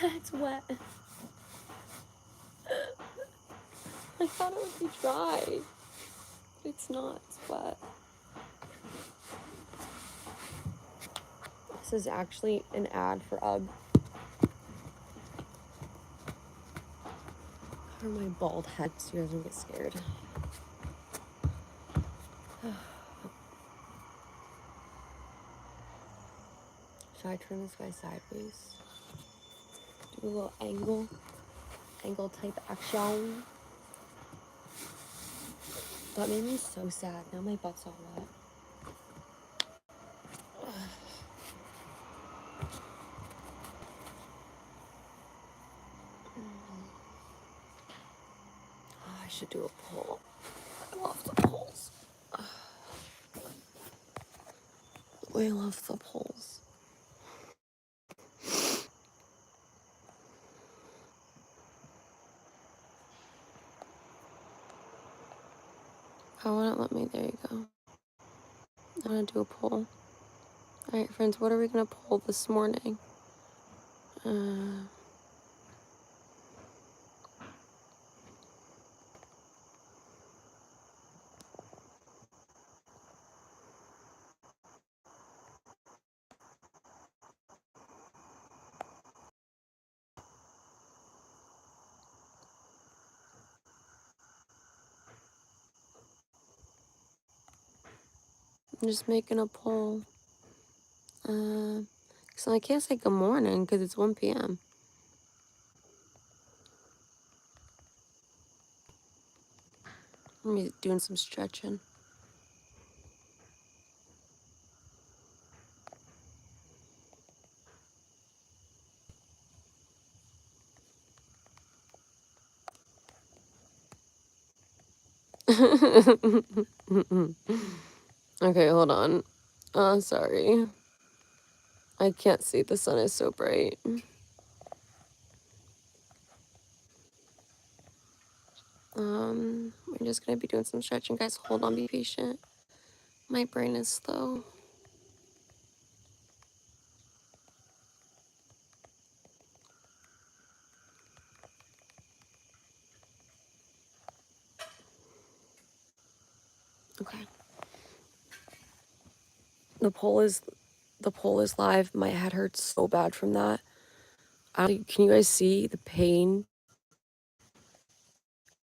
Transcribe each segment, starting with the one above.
It's wet. I thought it would be dry. It's not. It's wet. This is actually an ad for UGG. Cover my bald head so you guys don't get scared. Should I turn this guy sideways? Do a little angle type action. That made me so sad. Now my butt's all wet. Oh, I should do a poll. I love the polls. I love the polls. I wouldn't let me. There you go. I'm gonna do a poll. Alright, friends, what are we gonna poll this morning? I'm just making a poll. So I can't say good morning because it's 1 p.m. I'm doing some stretching. Okay, hold on. Sorry. I can't see. The sun is so bright. We're just gonna be doing some stretching, guys. Hold on, be patient. My brain is slow. Okay. The poll is live. My head hurts so bad from that. Can you guys see the pain?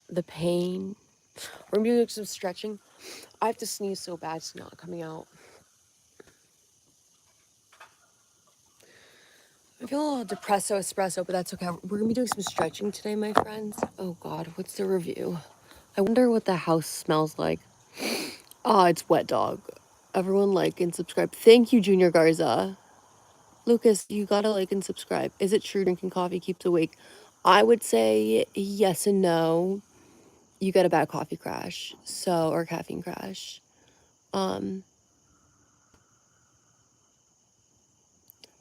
The pain. We're gonna be doing some stretching. I have to sneeze so bad it's not coming out. I feel a little depresso espresso, but that's okay. We're gonna be doing some stretching today, my friends. Oh God, what's the review? I wonder what the house smells like. Ah, it's wet dog. Everyone like and subscribe. Thank you, Junior Garza. Lucas, you gotta like and subscribe. Is it true drinking coffee keeps awake? I would say yes and no. You get a bad coffee crash, or caffeine crash.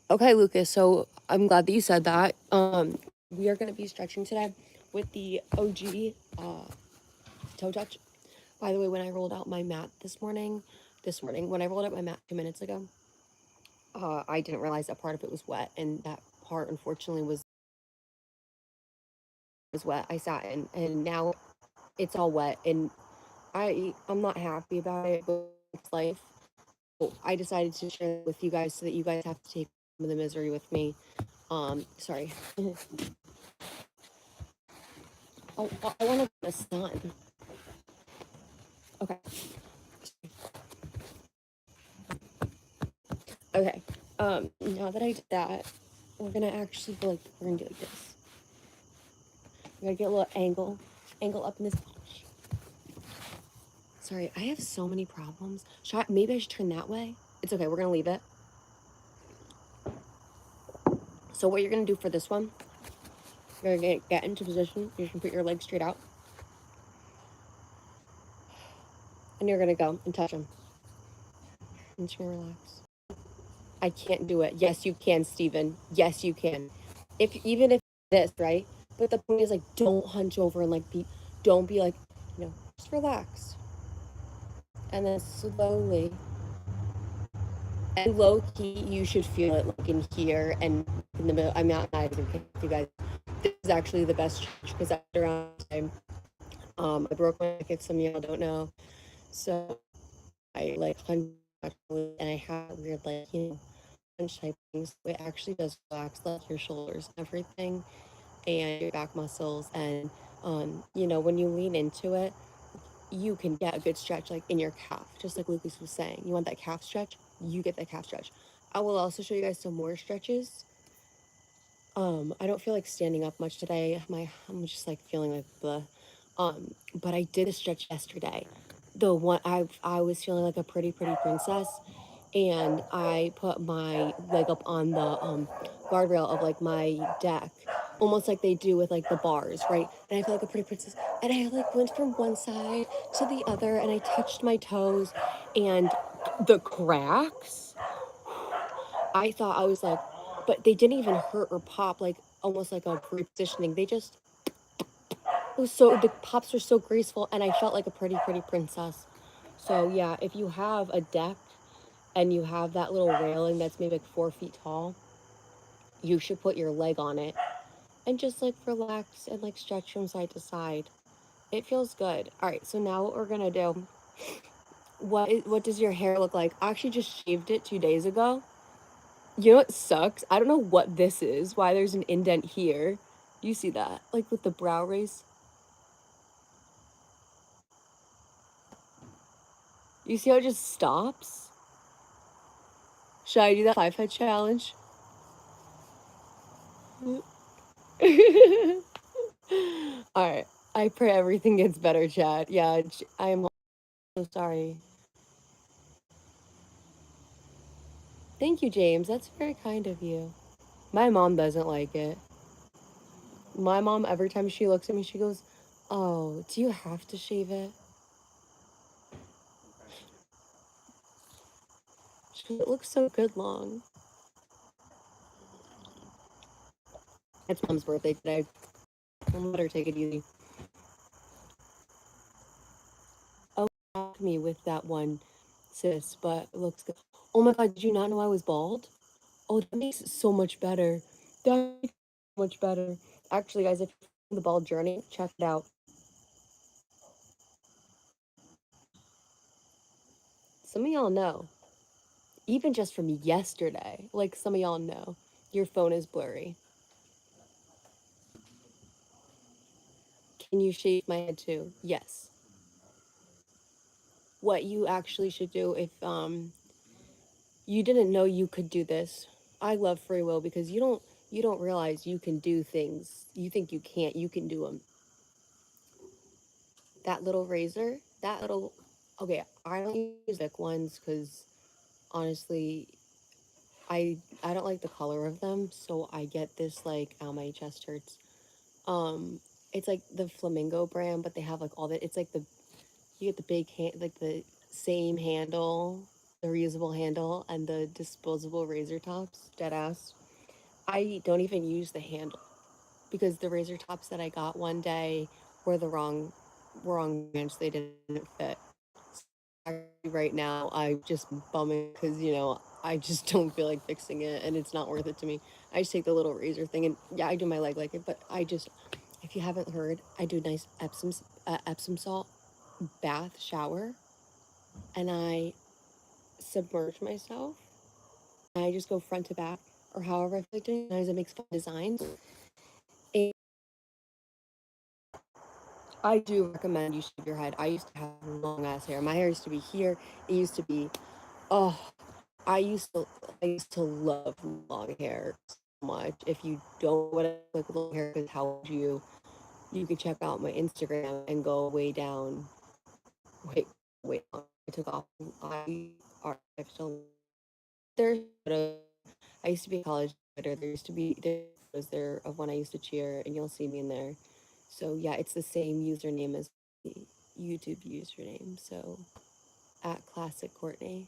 Okay, Lucas, so I'm glad that you said that. We are gonna be stretching today with the OG toe touch. By the way, when I rolled out my mat this morning, when I rolled out my mat 2 minutes ago, I didn't realize that part of it was wet, and that part unfortunately was wet. I sat in, and now it's all wet, and I'm not happy about it, but it's life. So I decided to share it with you guys so that you guys have to take some of the misery with me. Sorry. Oh, I want to get the sun. Okay. Okay. Now that I did that, we're gonna actually go we're gonna do like this. We're gonna get a little angle up in this punch. Sorry, I have so many problems. Maybe I should turn that way? It's okay, we're gonna leave it. So what you're gonna do for this one, you're gonna get into position. You can put your legs straight out. And you're gonna go and touch them. And just gonna relax. I can't do it. Yes, you can, Steven. Yes, you can. Even if this, right? But the point is like, don't hunch over and like don't be like, just relax. And then slowly and low key, you should feel it like in here and in the middle. I'm not even kidding you guys. This is actually the best stretch because after around time, I broke my neck. If some of y'all don't know, so I like hundred and I have weird like type things. It actually does relax like your shoulders, everything, and your back muscles, and when you lean into it, you can get a good stretch like in your calf, just like Lucas was saying. You want that calf stretch, you get that calf stretch. I will also show you guys some more stretches. I don't feel like standing up much today. I'm just like feeling like the but I did a stretch yesterday. The one I was feeling like a pretty princess, and I put my leg up on the guardrail of like my deck, almost like they do with like the bars, right? And I feel like a pretty princess. And I like went from one side to the other, and I touched my toes, and the cracks. I thought I was like, but they didn't even hurt or pop, like almost like a repositioning. They just, it was so, the pops were so graceful, and I felt like a pretty princess. So yeah, if you have a deck and you have that little railing that's maybe like 4 feet tall, you should put your leg on it and just like relax and like stretch from side to side. It feels good. All right, so now what we're gonna do, what does your hair look like? I actually just shaved it 2 days ago. You know what sucks? I don't know what this is, why there's an indent here. You see that? Like with the brow race? You see how it just stops? Should I do that 5 head challenge? Alright. I pray everything gets better, Chad. Yeah, I am so sorry. Thank you, James. That's very kind of you. My mom doesn't like it. My mom, every time she looks at me, she goes, "Oh, do you have to shave it?" She goes, "It looks so good long." It's mom's birthday today. I'll let her take it easy. Oh, me with that one, sis, but it looks good. Oh my god, did you not know I was bald? Oh, that makes it so much better. That makes it so much better. Actually, guys, if you're on the bald journey, check it out. Some of y'all know, even just from yesterday, like some of y'all know, your phone is blurry. Can you shave my head too? Yes. What you actually should do if you didn't know you could do this. I love free will because you don't realize you can do things. You think you can't, you can do them. That little razor, that little, okay, I don't use thick ones because honestly, I don't like the color of them, so I get this like, ow, my chest hurts. It's like the Flamingo brand, but they have like all the, it's like the, you get the big hand, like the same handle, the reusable handle, and the disposable razor tops, dead ass. I don't even use the handle because the razor tops that I got one day were the wrong branch. They didn't fit. Actually, right now, I'm just bumming because I just don't feel like fixing it, and it's not worth it to me. I just take the little razor thing, and yeah, I do my leg like it, but if you haven't heard, I do nice Epsom salt bath shower, and I submerge myself. And I just go front to back, or however I feel like doing. Sometimes it makes fun designs. And I do recommend you shave your head. I used to have long ass hair. My hair used to be here. It used to be, oh, I used to love long hair so much. If you don't want to like long hair, because how would you can check out my Instagram and go way down. Wait, wait. I took off. I've still there's I used to be a college Twitter. There was there of when I used to cheer, and you'll see me in there. So yeah, it's the same username as the YouTube username. So at Classicourtney.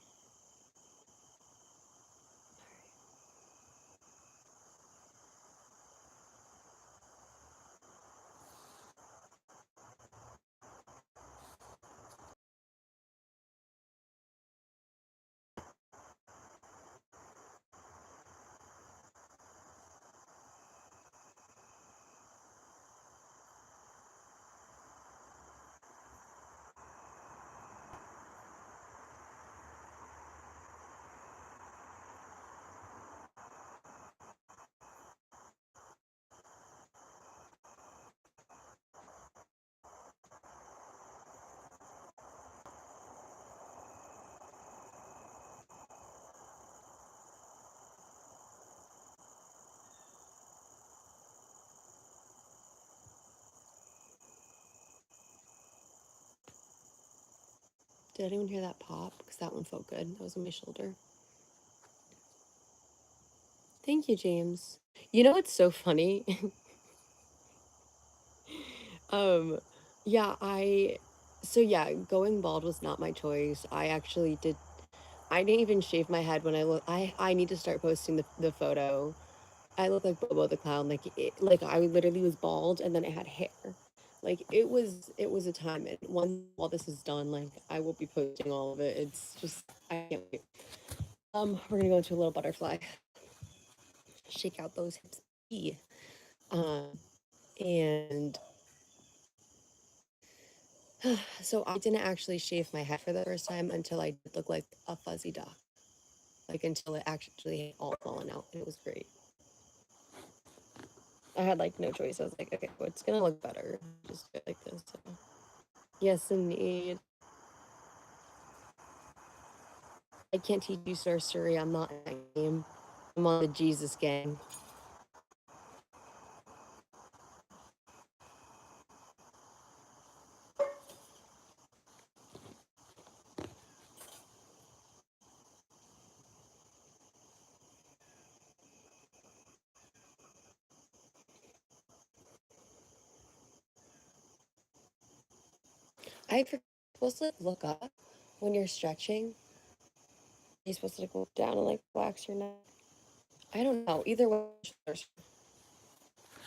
Did anyone hear that pop? Because that one felt good. That was on my shoulder. Thank you, James. You know what's so funny? um, yeah, so yeah, going bald was not my choice. I didn't even shave my head when I need to start posting the photo. I look like Bobo the Clown, like I literally was bald and then I had hair. Like it was a time, and once all this is done, like I will be posting all of it. It's just I can't wait. We're gonna go into a little butterfly. Shake out those hips. Um, and so I didn't actually shave my head for the first time until I did look like a fuzzy duck. Like until it actually had all fallen out. And it was great. I had like no choice. I was like, okay, what's gonna look better? Just do it like this. So. Yes, indeed. I can't teach you sorcery. I'm not in that game. I'm on the Jesus gang. You're supposed to like, look up when you're stretching. You're supposed to like, look down and like relax your neck. I don't know. Either way. All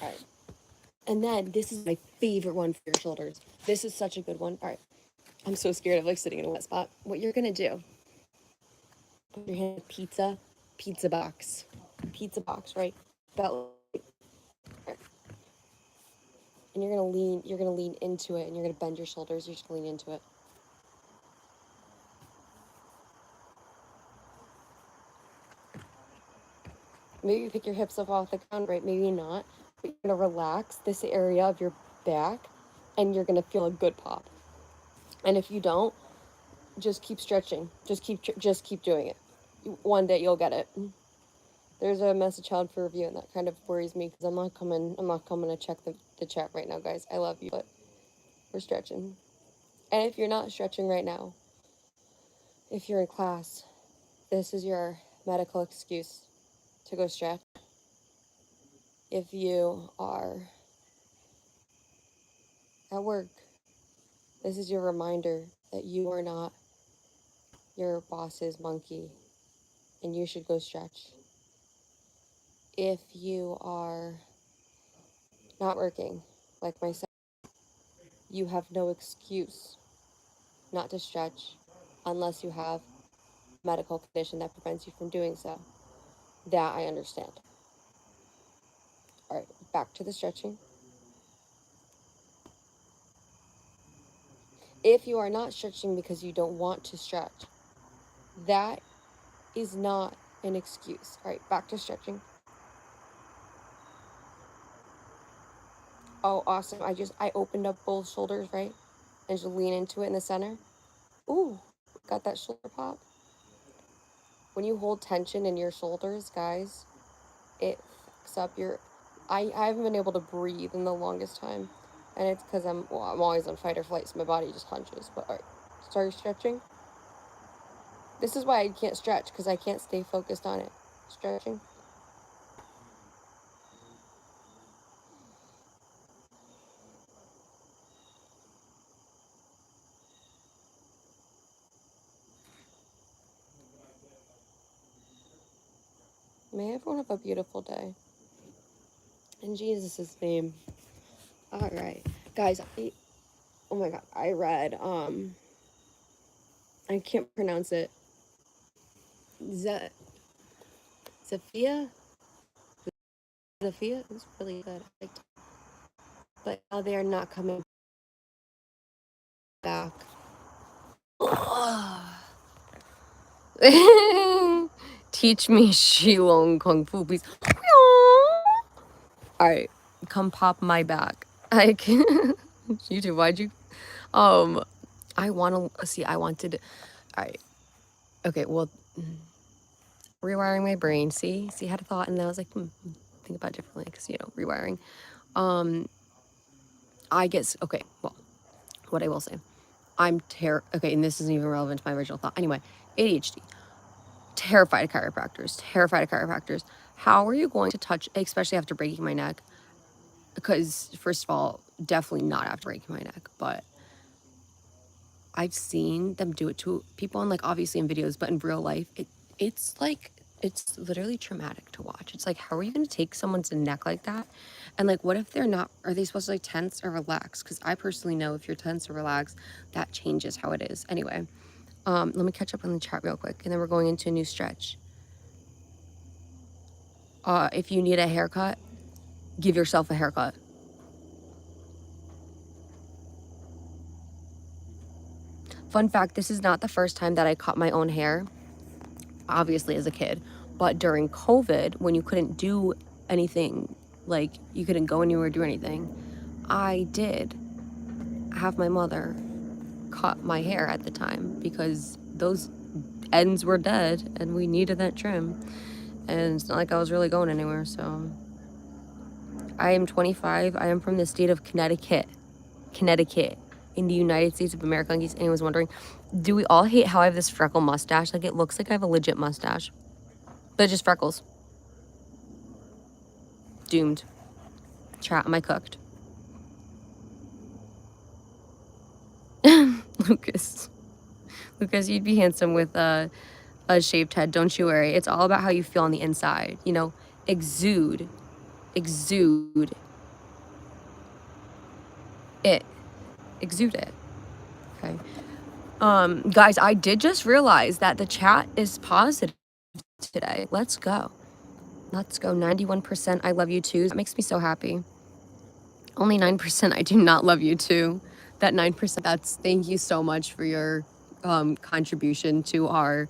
right. And then this is my favorite one for your shoulders. This is such a good one. All right. I'm so scared of like sitting in a wet spot. What you're gonna do? Put your hand pizza box, right? About, right. And you're gonna lean into it, and you're gonna bend your shoulders. You're just gonna lean into it. Maybe you pick your hips up off the ground, right? Maybe not. But you're gonna relax this area of your back, and you're gonna feel a good pop. And if you don't, just keep stretching. Just keep doing it. One day you'll get it. There's a message held for review, and that kind of worries me because I'm not coming to check the chat right now, guys. I love you, but we're stretching. And if you're not stretching right now, if you're in class, this is your medical excuse to go stretch. If you are at work, this is your reminder that you are not your boss's monkey and you should go stretch. If you are not working, like myself, you have no excuse not to stretch unless you have a medical condition that prevents you from doing so. That I understand. All right, back to the stretching. If you are not stretching because you don't want to stretch, that is not an excuse. All right, back to stretching. Oh, awesome. I opened up both shoulders, right? And just lean into it in the center. Ooh, got that shoulder pop. When you hold tension in your shoulders, guys, it fucks up your... I haven't been able to breathe in the longest time. And it's because I'm always on fight or flight, so my body just hunches. But all right, start stretching. This is why I can't stretch, because I can't stay focused on it. Stretching. May everyone have a beautiful day. In Jesus' name. All right. Guys, oh my God, I read, I can't pronounce it. Zafia? Zafia? It was really good. I liked it. But now they are not coming back. Teach me Shilong Kung Fu, please. Alright, come pop my back. I can YouTube, why'd you I wanna see, I wanted alright. Okay, well, rewiring my brain. See, I had a thought, and then I was like, think about it differently, because rewiring. I guess okay. Well, what I will say, Okay, and this isn't even relevant to my original thought. Anyway, ADHD. Terrified of chiropractors. Terrified of chiropractors. How are you going to touch, especially after breaking my neck? Because, first of all, definitely not after breaking my neck, but I've seen them do it to people on, like, obviously in videos, but in real life, it's like, it's literally traumatic to watch. It's like, how are you going to take someone's neck like that? And, like, what if they're not, are they supposed to, like, tense or relax? Because I personally know if you're tense or relaxed, that changes how it is. Anyway, let me catch up on the chat real quick, and then we're going into a new stretch. If you need a haircut, give yourself a haircut. Fun fact, this is not the first time that I cut my own hair, obviously as a kid, but during COVID, when you couldn't do anything, like you couldn't go anywhere, do anything, I did have my mother cut my hair at the time because those ends were dead and we needed that trim. And it's not like I was really going anywhere, so. I am 25. I am from the state of Connecticut, in the United States of America, in case anyone was wondering. Do we all hate how I have this freckle mustache? Like, it looks like I have a legit mustache, but it's just freckles. Doomed. Chat, am I cooked? Lucas, you'd be handsome with a shaved head, don't you worry. It's all about how you feel on the inside, you know? Exude it. Exude it. Okay. Guys, I did just realize that the chat is positive today. Let's go. 91% I love you too. That makes me so happy. Only 9% I do not love you too. That 9%, thank you so much for your contribution to our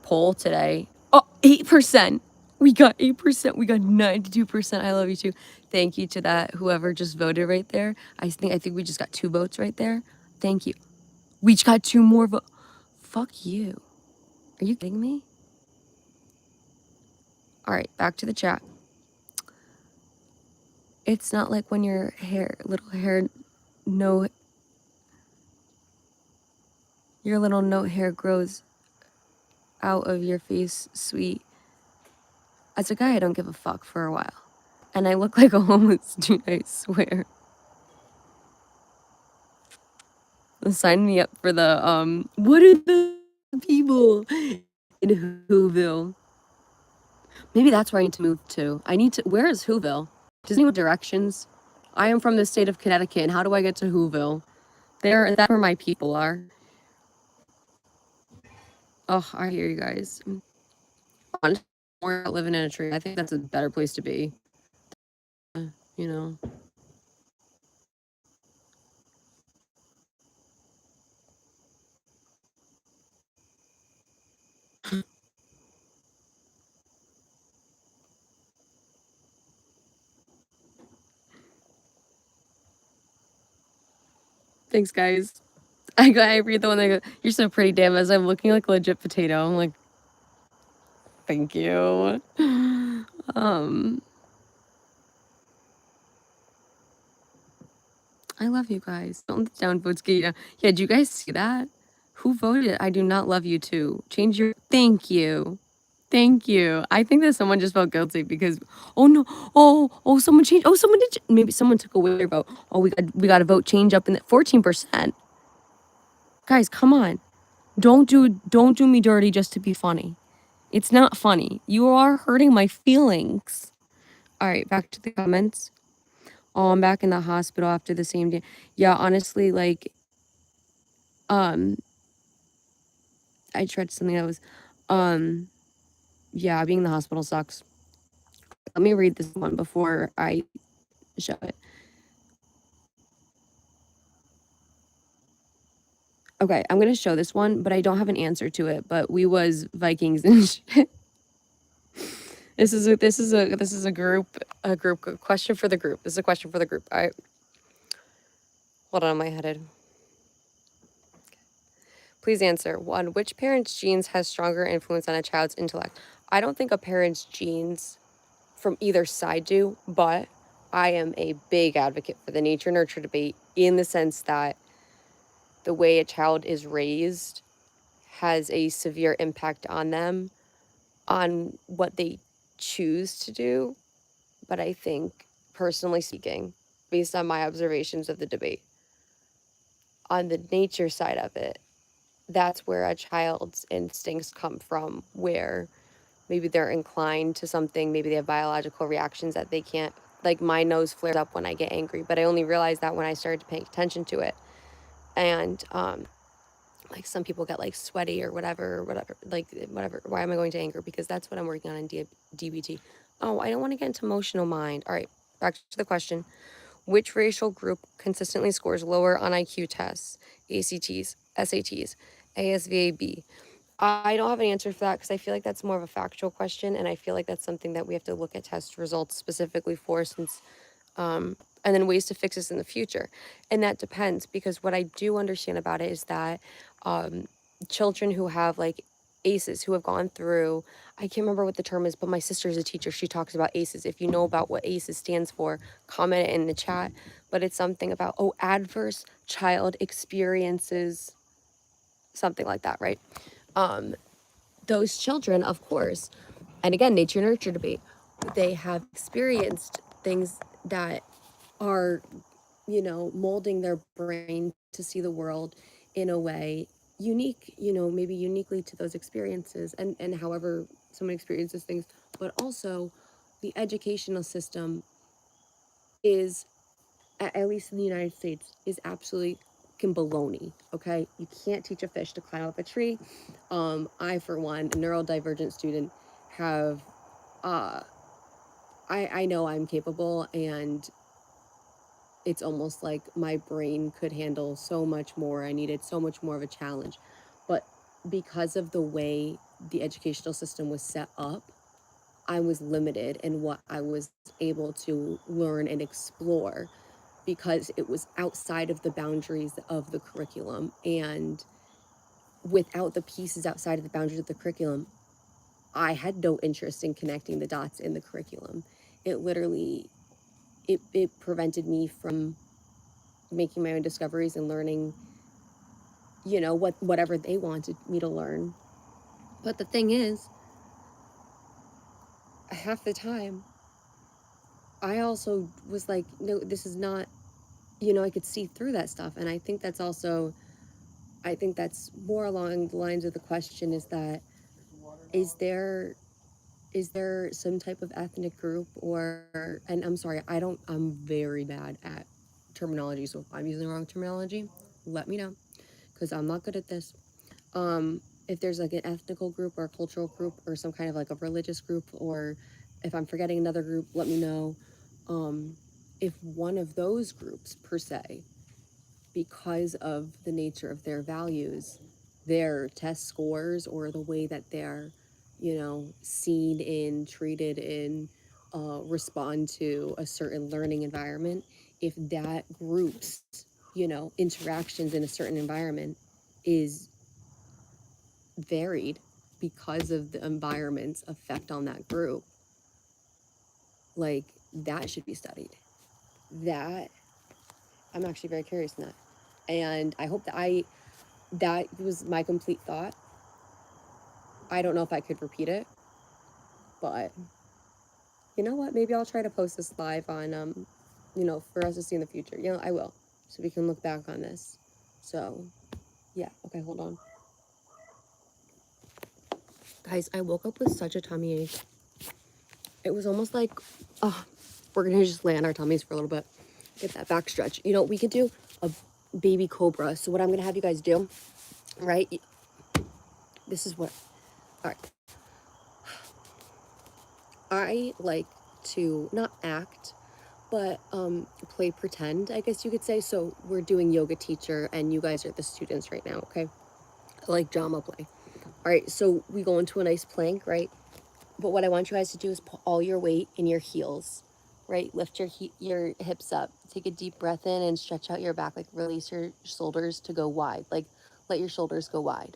poll today. Oh, 8%. We got 8%. We got 92% I love you too. Thank you to that whoever just voted right there. I think we just got 2 votes right there. Thank you. We just got 2 more votes. Fuck you. Are you kidding me? All right, back to the chat. It's not like when your your little note hair grows out of your face, sweet. As a guy, I don't give a fuck for a while. And I look like a homeless dude, I swear. Sign me up for the, what are the people in Whoville? Maybe that's where I need to move to. Where is Whoville? Does anyone have directions? I am from the state of Connecticut, and how do I get to Whoville? That's where my people are. Oh, I hear you guys. Honestly, we're not living in a tree. I think that's a better place to be. You know. Thanks, guys. I read the one that goes, "You're so pretty, damn," as I'm looking like a legit potato. I'm like, thank you. I love you guys. Don't let the down votes get you down. Yeah, did you guys see that? Who voted? I do not love you too. Change your. Thank you. Thank you. I think that someone just felt guilty because, oh no, someone changed. Oh, someone did. Maybe someone took away their vote. Oh, we got a vote change up in the 14%. Guys, come on. Don't do me dirty just to be funny. It's not funny. You are hurting my feelings. All right, back to the comments. Oh, I'm back in the hospital after the same day. Yeah, honestly, like, I tried something that was, yeah, being in the hospital sucks. Let me read this one before I show it. Okay, I'm gonna show this one, but I don't have an answer to it. But we was Vikings and shit. This is a group question for the group. This is a question for the group. All right. Hold on, my headed. Please answer. 1, which parent's genes has stronger influence on a child's intellect? I don't think a parent's genes from either side do, but I am a big advocate for the nature-nurture debate in the sense that the way a child is raised has a severe impact on them, on what they choose to do. But I think, personally speaking, based on my observations of the debate, on the nature side of it, that's where a child's instincts come from, where maybe they're inclined to something, maybe they have biological reactions that they can't, like my nose flares up when I get angry, but I only realized that when I started to pay attention to it. And like some people get like sweaty or whatever, like whatever. Why am I going to anger? Because that's what I'm working on in DBT. Oh, I don't want to get into emotional mind. All right, back to the question. Which racial group consistently scores lower on IQ tests, ACTs, SATs, ASVAB? I don't have an answer for that because I feel like that's more of a factual question, and I feel like that's something that we have to look at test results specifically for, since and then ways to fix this in the future. And that depends, because what I do understand about it is that children who have like ACEs, who have gone through, I can't remember what the term is, but my sister is a teacher. She talks about ACEs. If you know about what ACEs stands for, comment it in the chat. But it's something about, oh, adverse child experiences, something like that, right? Those children, of course, and again, nature nurture debate, they have experienced things that are, molding their brain to see the world in a way unique, maybe uniquely to those experiences, and however someone experiences things. But also, the educational system is, at least in the United States, is absolutely baloney. Okay, you can't teach a fish to climb up a tree. I, for one, a neurodivergent student, have I know I'm capable, and it's almost like my brain could handle so much more. I needed so much more of a challenge. But because of the way the educational system was set up, I was limited in what I was able to learn and explore, because it was outside of the boundaries of the curriculum. And without the pieces outside of the boundaries of the curriculum, I had no interest in connecting the dots in the curriculum. It literally, it prevented me from making my own discoveries and learning, whatever they wanted me to learn. But the thing is, half the time, I also was like, no, this is not, I could see through that stuff. And I think that's more along the lines of the question, is that, is there some type of ethnic group, or, and I'm sorry, I'm very bad at terminology, so if I'm using the wrong terminology, let me know, because I'm not good at this. If there's like an ethnical group or a cultural group or some kind of like a religious group, or if I'm forgetting another group, let me know. If one of those groups, per se, because of the nature of their values, their test scores, or the way that they're, seen in, treated in, respond to a certain learning environment, if that group's, interactions in a certain environment is varied because of the environment's effect on that group, like, that should be studied. That, I'm actually very curious in that. And I hope that was my complete thought. I don't know if I could repeat it, but you know what? Maybe I'll try to post this live on, for us to see in the future. I will, so we can look back on this. So, yeah. Okay, hold on. Guys, I woke up with such a tummy ache. It was almost like, oh, we're gonna just lay on our tummies for a little bit, get that back stretch. We could do a baby cobra. So what I'm gonna have you guys do, right? This is what, all right. I like to not act, but play pretend, I guess you could say. So we're doing yoga teacher, and you guys are the students right now, okay? I like drama play. All right, so we go into a nice plank, right? But what I want you guys to do is put all your weight in your heels, right? Lift your hips up. Take a deep breath in and stretch out your back. Like, release your shoulders to go wide. Like, let your shoulders go wide.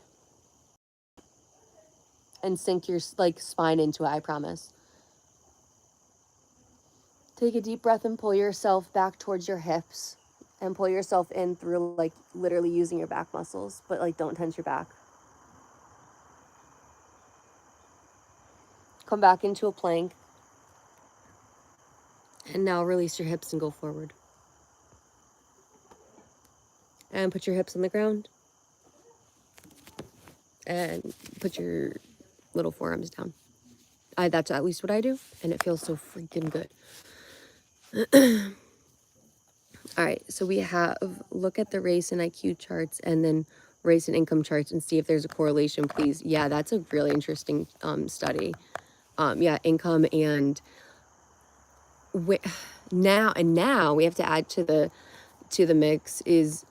And sink your spine into it, I promise. Take a deep breath and pull yourself back towards your hips. And pull yourself in through like literally using your back muscles, but like don't tense your back. Come back into a plank. And now release your hips and go forward. And put your hips on the ground. And put your little forearms down. That's at least what I do. And it feels so freaking good. All right, so we have look at the race and IQ charts and then race and income charts and see if there's a correlation, please. Yeah, that's a really interesting study. Yeah, income and now we have to add to the mix is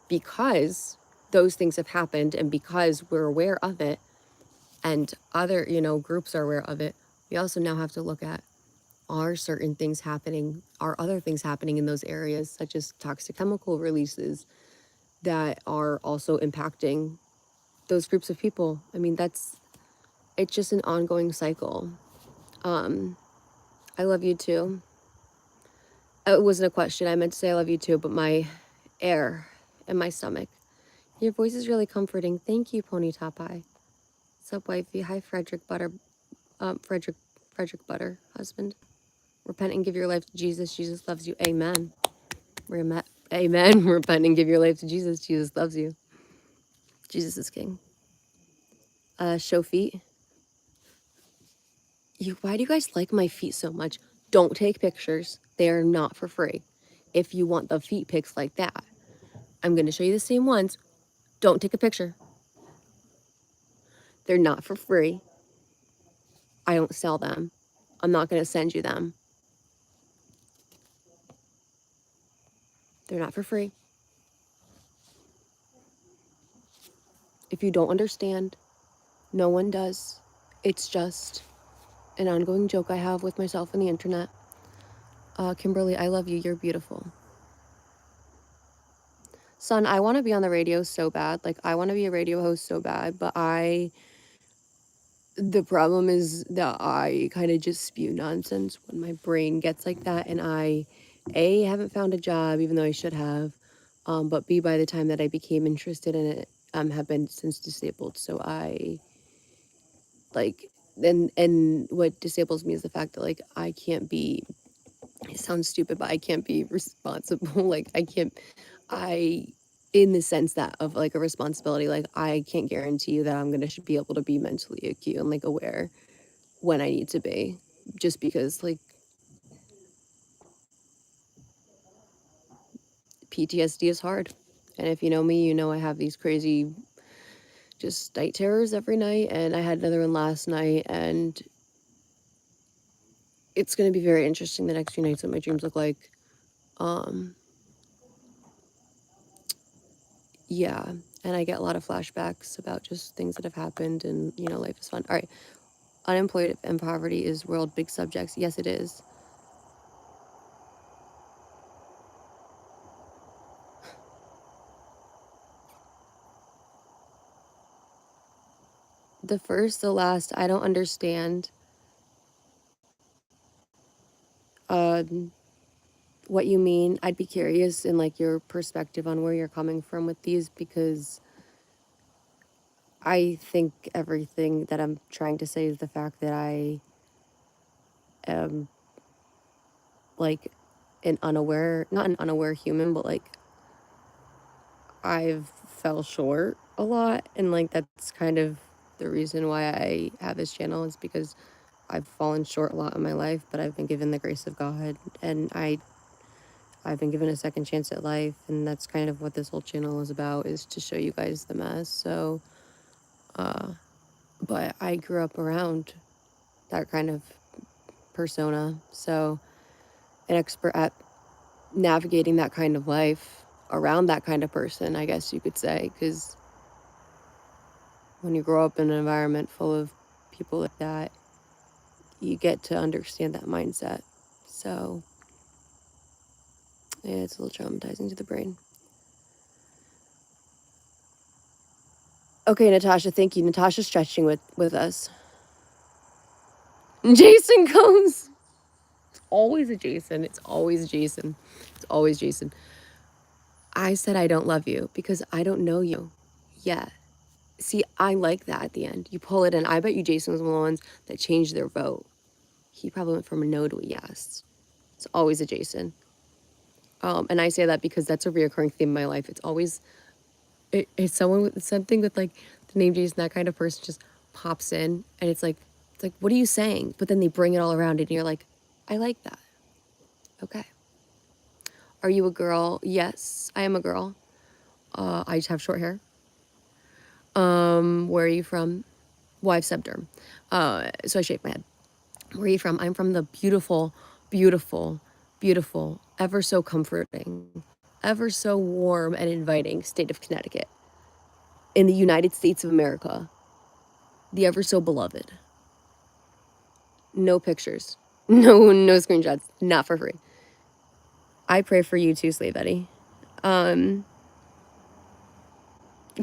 because those things have happened and because we're aware of it and other, groups are aware of it, we also now have to look at are certain things happening, are other things happening in those areas, such as toxic chemical releases that are also impacting those groups of people. I mean, it's just an ongoing cycle. I love you too. It wasn't a question. I meant to say I love you too, but my air in my stomach. Your voice is really comforting. Thank you, Pony Top Eye. What's up, wifey? Hi, Frederick Butter. Frederick Butter, husband. Repent and give your life to Jesus. Jesus loves you. Amen. Amen. Repent and give your life to Jesus. Jesus loves you. Jesus is king. Show feet. Why do you guys like my feet so much? Don't take pictures. They are not for free. If you want the feet pics like that, I'm going to show you the same ones. Don't take a picture. They're not for free. I don't sell them. I'm not going to send you them. They're not for free. If you don't understand, no one does. It's just an ongoing joke I have with myself and the internet. Kimberly, I love you. You're beautiful. Son, I want to be on the radio so bad. Like, I want to be a radio host so bad, but the problem is that I kind of just spew nonsense when my brain gets like that, and I, A, haven't found a job, even though I should have, but B, by the time that I became interested in it, have been since disabled, so I, like, and what disables me is the fact that, like, I can't be, it sounds stupid, but I can't be responsible, like, in the sense that of, like, a responsibility, like, I can't guarantee you that I'm gonna should be able to be mentally acute and, like, aware when I need to be, just because, like, PTSD is hard. And if you know me, you know I have these crazy just night terrors every night, and I had another one last night, and it's going to be very interesting the next few nights what my dreams look like. Yeah, and I get a lot of flashbacks about just things that have happened, and, life is fun. All right, unemployed and poverty is world big subjects. Yes, it is. The first, the last, I don't understand what you mean. I'd be curious in, like, your perspective on where you're coming from with these, because I think everything that I'm trying to say is the fact that I am, like, not an unaware human, but, like, I've fell short a lot, and, like, that's kind of the reason why I have this channel, is because I've fallen short a lot in my life, but I've been given the grace of God, and I've been given a second chance at life, and that's kind of what this whole channel is about, is to show you guys the mess. So, but I grew up around that kind of persona, so an expert at navigating that kind of life around that kind of person, I guess you could say, because when you grow up in an environment full of people like that, you get to understand that mindset. So yeah, it's a little traumatizing to the brain. Okay, Natasha, thank you. Natasha's stretching with us. Jason goes, always a Jason. It's always Jason. It's always Jason. I said I don't love you because I don't know you yet. See, I like that at the end. You pull it in. I bet you Jason was one of the ones that changed their vote. He probably went from a no to a yes. It's always a Jason. And I say that because that's a reoccurring theme in my life. It's always it's someone with something with like the name Jason. That kind of person just pops in, and it's like what are you saying? But then they bring it all around, and you're like, I like that. Okay. Are you a girl? Yes, I am a girl. I just have short hair. Where are you from? Well, I have subderm. So I shave my head. Where are you from? I'm from the beautiful, beautiful, beautiful, ever so comforting, ever so warm and inviting state of Connecticut in the United States of America. The ever so beloved. No pictures. No screenshots. Not for free. I pray for you too, Slave Eddie.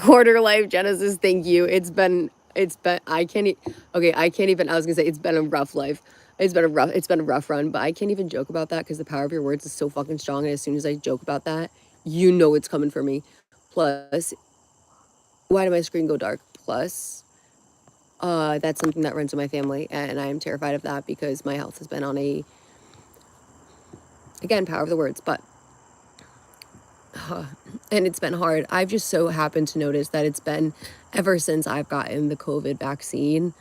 Quarter life Genesis, thank you. I can't okay, I can't even I was gonna say it's been a rough life. It's been a rough run, but I can't even joke about that because the power of your words is so fucking strong, and as soon as I joke about that, you know it's coming for me. Plus, why did my screen go dark? Plus, that's something that runs in my family, and I am terrified of that because my health has been on a, again, power of the words, but and it's been hard. I've just so happened to notice that it's been ever since I've gotten the COVID vaccine,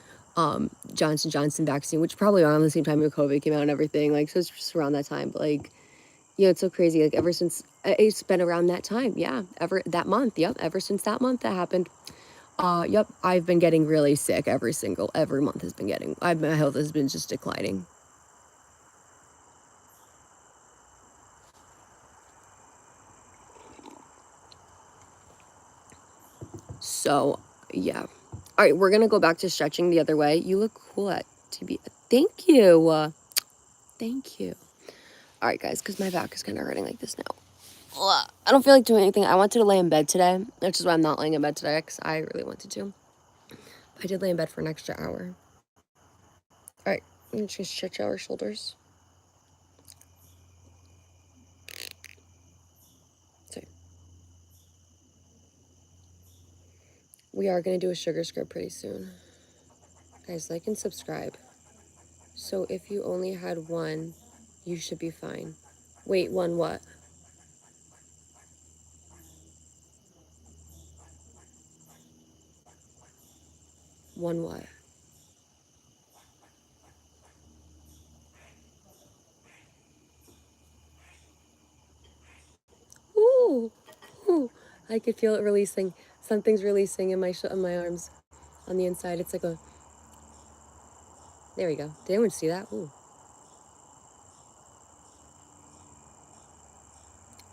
Johnson vaccine, which probably around the same time when COVID came out and everything. Like, so it's just around that time. But like, it's so crazy. Like ever since it's been around that time. Yeah. Ever that month. Yep. Ever since that month that happened. Yep. I've been getting really sick every month has been getting, my health has been just declining. So, yeah. All right, we're going to go back to stretching the other way. You look cool at TB. Thank you. Thank you. All right, guys, because my back is kind of hurting like this now. Ugh, I don't feel like doing anything. I wanted to lay in bed today, which is why I'm not laying in bed today, because I really wanted to. I did lay in bed for an extra hour. All right, I'm just going to stretch our shoulders. So, we are going to do a sugar scrub pretty soon. Guys, like and subscribe. So if you only had one, you should be fine. Wait, one what? One what? Ooh, ooh. I could feel it releasing. Something's releasing in my arms on the inside. It's like a, there we go. Did anyone see that? Ooh.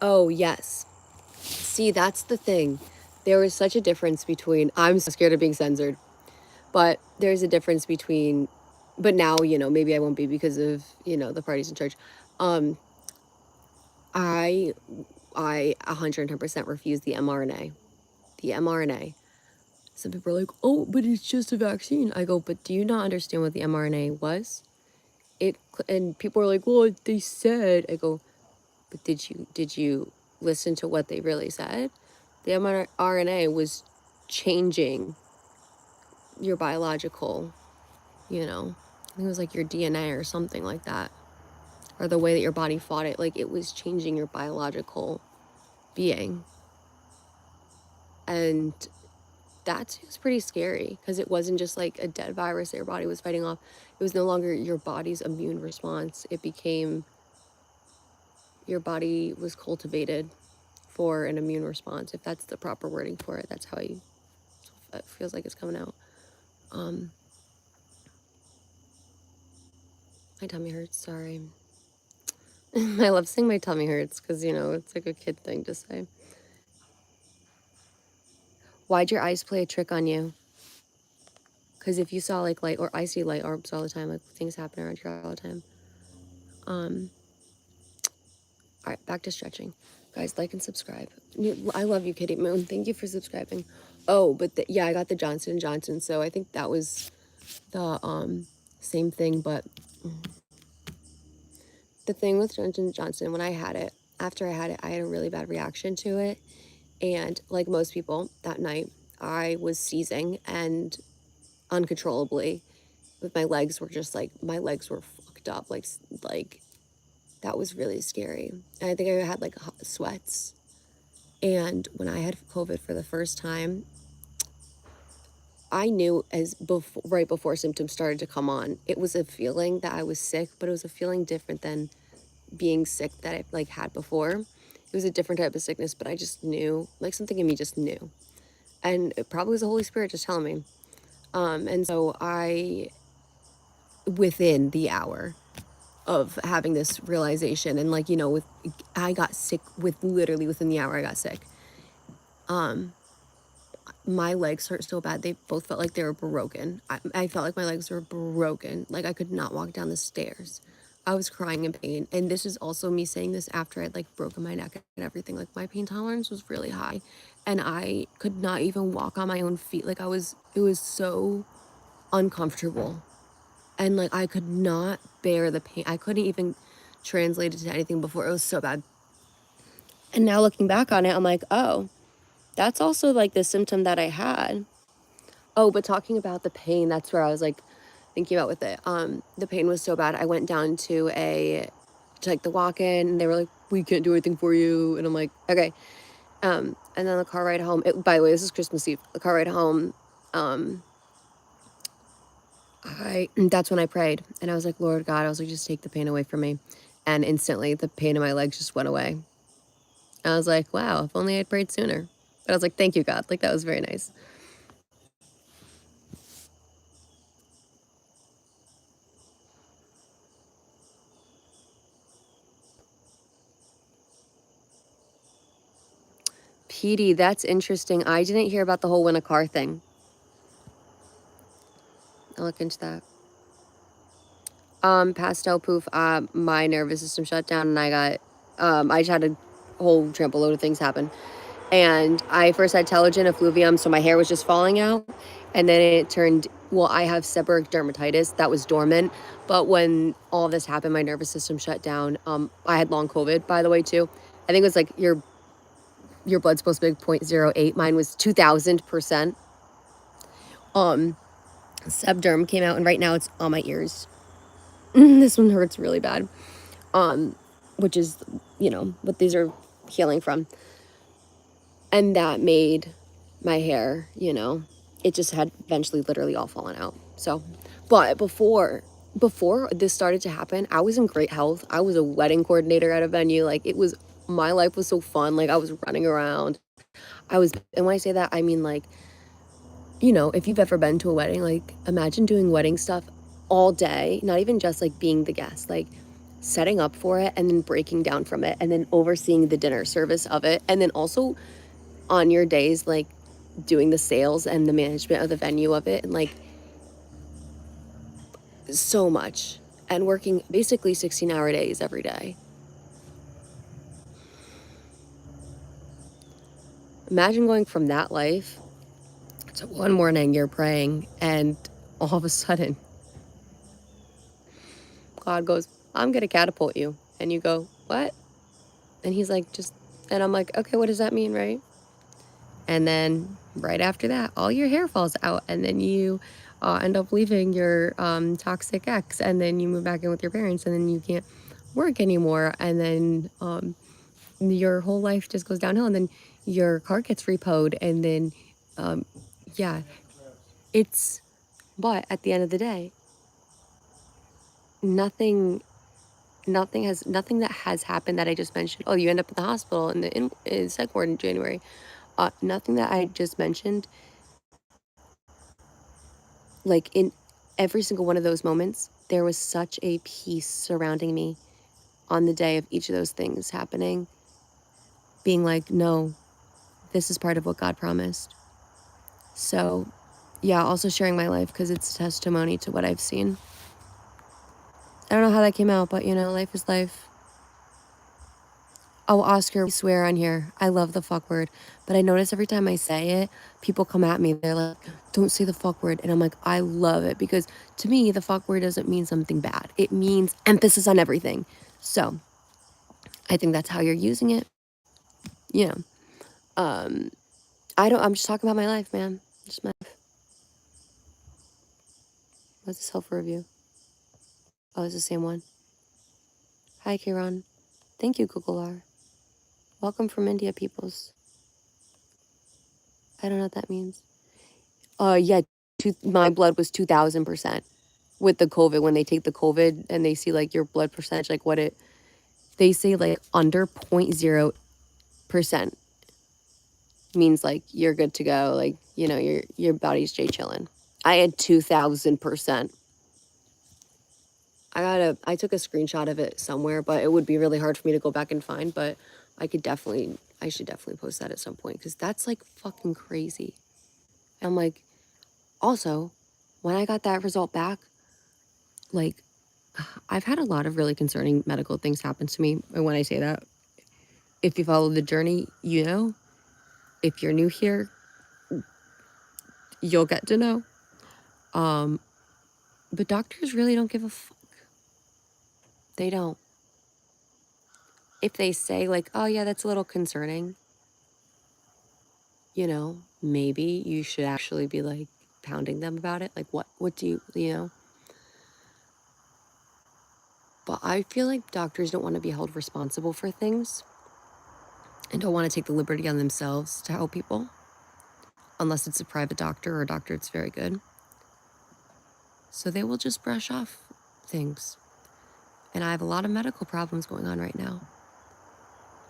Oh, yes. See, that's the thing. There is such a difference between, I'm so scared of being censored, but there's a difference between, but now, maybe I won't be because of, the parties in church. I 110% refuse the mRNA. The mRNA. Some people are like, oh, but it's just a vaccine. I go, but do you not understand what the mRNA was? And people are like, well, they said. I go, but did you listen to what they really said? The mRNA was changing your biological, I think it was like your DNA or something like that, or the way that your body fought it. Like it was changing your biological being, and that was pretty scary because it wasn't just like a dead virus that your body was fighting off. It was no longer your body's immune response. It became your body was cultivated for an immune response, if that's the proper wording for it. That's how it feels like it's coming out. My tummy hurts, sorry. I love saying my tummy hurts because, it's like a kid thing to say. Why'd your eyes play a trick on you? Because if you saw like light, or I see light orbs all the time, like things happen around here all the time. All right, back to stretching. Guys, like and subscribe. I love you, Kitty Moon. Thank you for subscribing. Oh, but yeah, I got the Johnson & Johnson, so I think that was the same thing, but the thing with Johnson & Johnson, when I had it, after I had it, I had a really bad reaction to it. And like most people that night, I was seizing and uncontrollably. But my legs were just like, my legs were fucked up. Like that was really scary. And I think I had like sweats. And when I had COVID for the first time, I knew right before symptoms started to come on, it was a feeling that I was sick, but it was a feeling different than being sick that I like had before. It was a different type of sickness, but I just knew, like something in me just knew. And it probably was the Holy Spirit just telling me. And so within the hour of having this realization, and like, I got sick literally within the hour I got sick. My legs hurt so bad. They both felt like they were broken. I felt like my legs were broken. Like I could not walk down the stairs. I was crying in pain. And this is also me saying this after I'd like broken my neck and everything. Like my pain tolerance was really high and I could not even walk on my own feet. Like it was so uncomfortable. And like I could not bear the pain. I couldn't even translate it to anything before. It was so bad. And now looking back on it, I'm like, oh, that's also like the symptom that I had. Oh, but talking about the pain, that's where I was like thinking about with it. The pain was so bad. I went down to like the walk-in and they were like, we can't do anything for you. And I'm like, okay. And then the car ride home, by the way, this is Christmas Eve. The car ride home, that's when I prayed and I was like, Lord God, I was like, just take the pain away from me. And instantly the pain in my legs just went away. I was like, wow, if only I'd prayed sooner. But I was like, thank you, God. Like that was very nice. PD, that's interesting. I didn't hear about the whole win a car thing. I'll look into that. Pastel poof, my nervous system shut down and I just had a whole trample load of things happen. And I first had telogen effluvium, so my hair was just falling out. And then it turned, I have seborrheic dermatitis that was dormant. But when all this happened, my nervous system shut down. I had long COVID, by the way, too. I think it was like your blood's supposed to be 0.08. Mine was 2000%. Sebderm came out, and right now it's on my ears. This one hurts really bad. Which is, what these are healing from. And that made my hair, it just had eventually literally all fallen out. So, but before this started to happen, I was in great health. I was a wedding coordinator at a venue. Like my life was so fun. Like I was running around. And when I say that, I mean like, if you've ever been to a wedding, like imagine doing wedding stuff all day, not even just like being the guest, like setting up for it and then breaking down from it and then overseeing the dinner service of it. And then also on your days, like doing the sales and the management of the venue of it, and like so much, and working basically 16-hour days every day. Imagine going from that life to one morning you're praying and all of a sudden God goes, I'm gonna catapult you. And you go, what? And he's like, and I'm like, okay, what does that mean, right? And then right after that, all your hair falls out, and then you end up leaving your toxic ex, and then you move back in with your parents, and then you can't work anymore, and then your whole life just goes downhill, and then your car gets repoed, and then but at the end of the day, nothing that has happened that I just mentioned. Oh, you end up in the hospital in psych ward in January. Nothing that I just mentioned, like in every single one of those moments, there was such a peace surrounding me on the day of each of those things happening, being like, no, this is part of what God promised. So yeah, also sharing my life because it's a testimony to what I've seen. I don't know how that came out, but life is life. Oh, Oscar, we swear on here. I love the fuck word. But I notice every time I say it, people come at me. They're like, don't say the fuck word. And I'm like, I love it. Because to me, the fuck word doesn't mean something bad. It means emphasis on everything. So I think that's how you're using it. You know, I'm just talking about my life, man. Just my life. What's the self review? Oh, it's the same one. Hi, Kiran. Thank you, Googlear. Welcome from India, peoples. I don't know what that means. Yeah, my blood was 2000% with the COVID. When they take the COVID and they see like your blood percentage, like they say like under 0.0% means like you're good to go. Like, your body's J chilling. I had 2000%. I took a screenshot of it somewhere, but it would be really hard for me to go back and find, but I should definitely post that at some point because that's like fucking crazy. I'm like, also, when I got that result back, like, I've had a lot of really concerning medical things happen to me. And when I say that, if you follow the journey, if you're new here, you'll get to know. But doctors really don't give a fuck. They don't. If they say like, oh yeah, that's a little concerning, maybe you should actually be like pounding them about it. Like, what do you? But I feel like doctors don't want to be held responsible for things and don't want to take the liberty on themselves to help people unless it's a private doctor or a doctor that's very good. So they will just brush off things. And I have a lot of medical problems going on right now.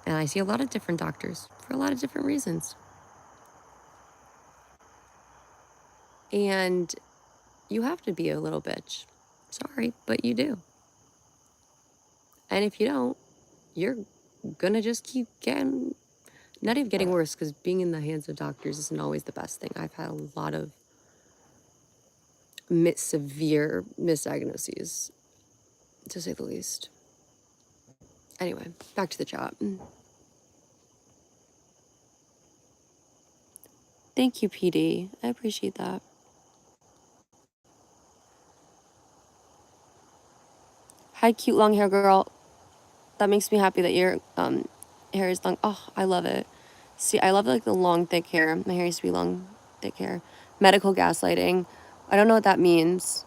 And I see a lot of different doctors for a lot of different reasons. And you have to be a little bitch. Sorry, but you do. And if you don't, you're gonna just keep not even getting worse, because being in the hands of doctors isn't always the best thing. I've had a lot of severe misdiagnoses, to say the least. Anyway, back to the chat. Thank you, PD. I appreciate that. Hi, cute long hair girl. That makes me happy that your hair is long. Oh, I love it. See, I love like the long, thick hair. My hair used to be long, thick hair. Medical gaslighting. I don't know what that means.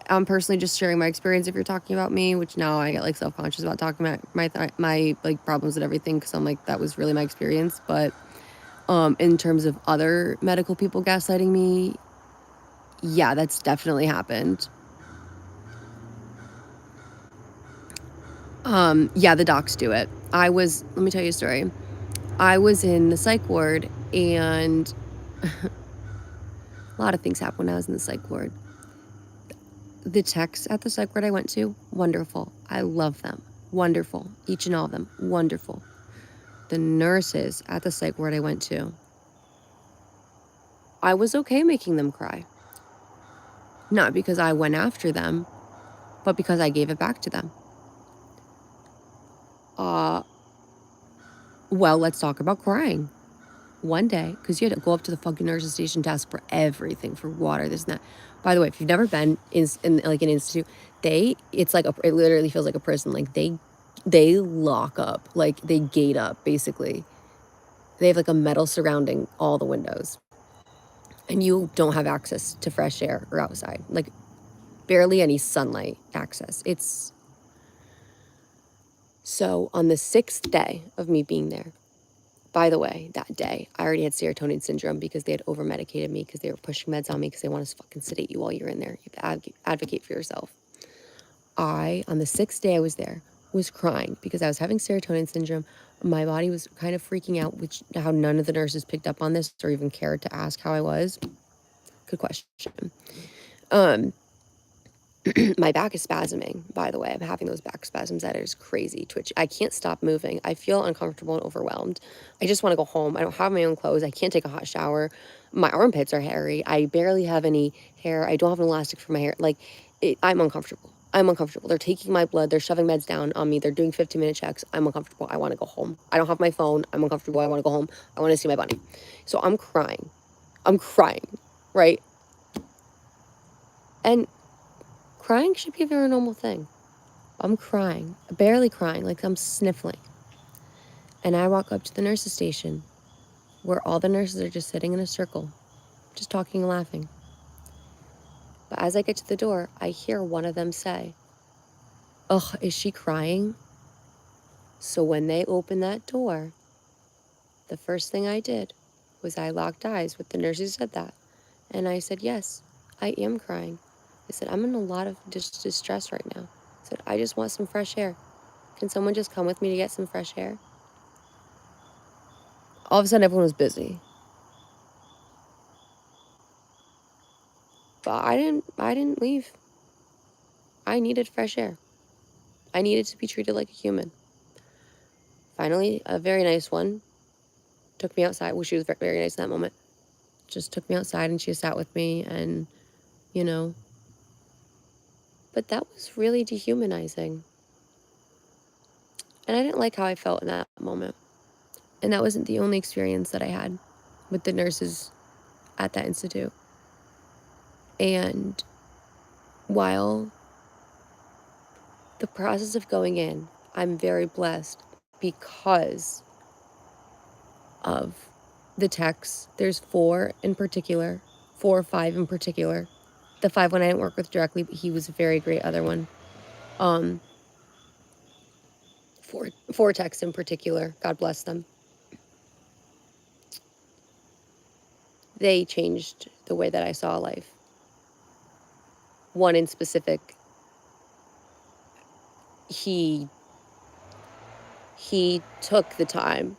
I'm personally just sharing my experience if you're talking about me, which now I get like self-conscious about talking about my like problems and everything because I'm like, that was really my experience. But in terms of other medical people gaslighting me, yeah, that's definitely happened. Yeah, the docs do it. Let me tell you a story. I was in the psych ward and a lot of things happened when I was in the psych ward. The techs at the psych ward I went to, wonderful. I love them. Wonderful. Each and all of them, wonderful. The nurses at the psych ward I went to, I was okay making them cry. Not because I went after them, but because I gave it back to them. Well, let's talk about crying. One day, because you had to go up to the fucking nurse's station to ask for everything, for water, this and that. By the way, if you've never been in like an institute, it literally feels like a prison. Like they lock up, like they gate up, basically. They have like a metal surrounding all the windows. And you don't have access to fresh air or outside. Like barely any sunlight access. So on the 6th day of me being there, by the way, that day, I already had serotonin syndrome because they had over-medicated me because they were pushing meds on me because they want to fucking sedate you while you're in there. You have to advocate for yourself. On the 6th day I was there, was crying because I was having serotonin syndrome. My body was kind of freaking out, how none of the nurses picked up on this or even cared to ask how I was. Good question. My back is spasming, by the way. I'm having those back spasms that is crazy. Twitch. I can't stop moving. I feel uncomfortable and overwhelmed. I just want to go home. I don't have my own clothes. I can't take a hot shower. My armpits are hairy. I barely have any hair. I don't have an elastic for my hair. Like, I'm uncomfortable. I'm uncomfortable. They're taking my blood. They're shoving meds down on me. They're doing 15-minute checks. I'm uncomfortable. I want to go home. I don't have my phone. I'm uncomfortable. I want to go home. I want to see my bunny. So I'm crying. Right? And crying should be a very normal thing. I'm crying, barely crying, like I'm sniffling. And I walk up to the nurse's station where all the nurses are just sitting in a circle, just talking and laughing. But as I get to the door, I hear one of them say, "Ugh, is she crying?" So when they opened that door, the first thing I did was I locked eyes with the nurse who said that. And I said, "Yes, I am crying." I said, "I'm in a lot of distress right now." I said, "I just want some fresh air. Can someone just come with me to get some fresh air?" All of a sudden, everyone was busy. But I didn't leave. I needed fresh air. I needed to be treated like a human. Finally, a very nice one took me outside. Well, she was very, very nice in that moment. Just took me outside and she sat with me and, you know. But that was really dehumanizing. And I didn't like how I felt in that moment. And that wasn't the only experience that I had with the nurses at that institute. And while the process of going in, I'm very blessed because of the techs. There's 4 in particular, 4 or 5 in particular. The 5 one I didn't work with directly, but he was a very great other one. 4 techs in particular, God bless them. They changed the way that I saw life. One in specific, he took the time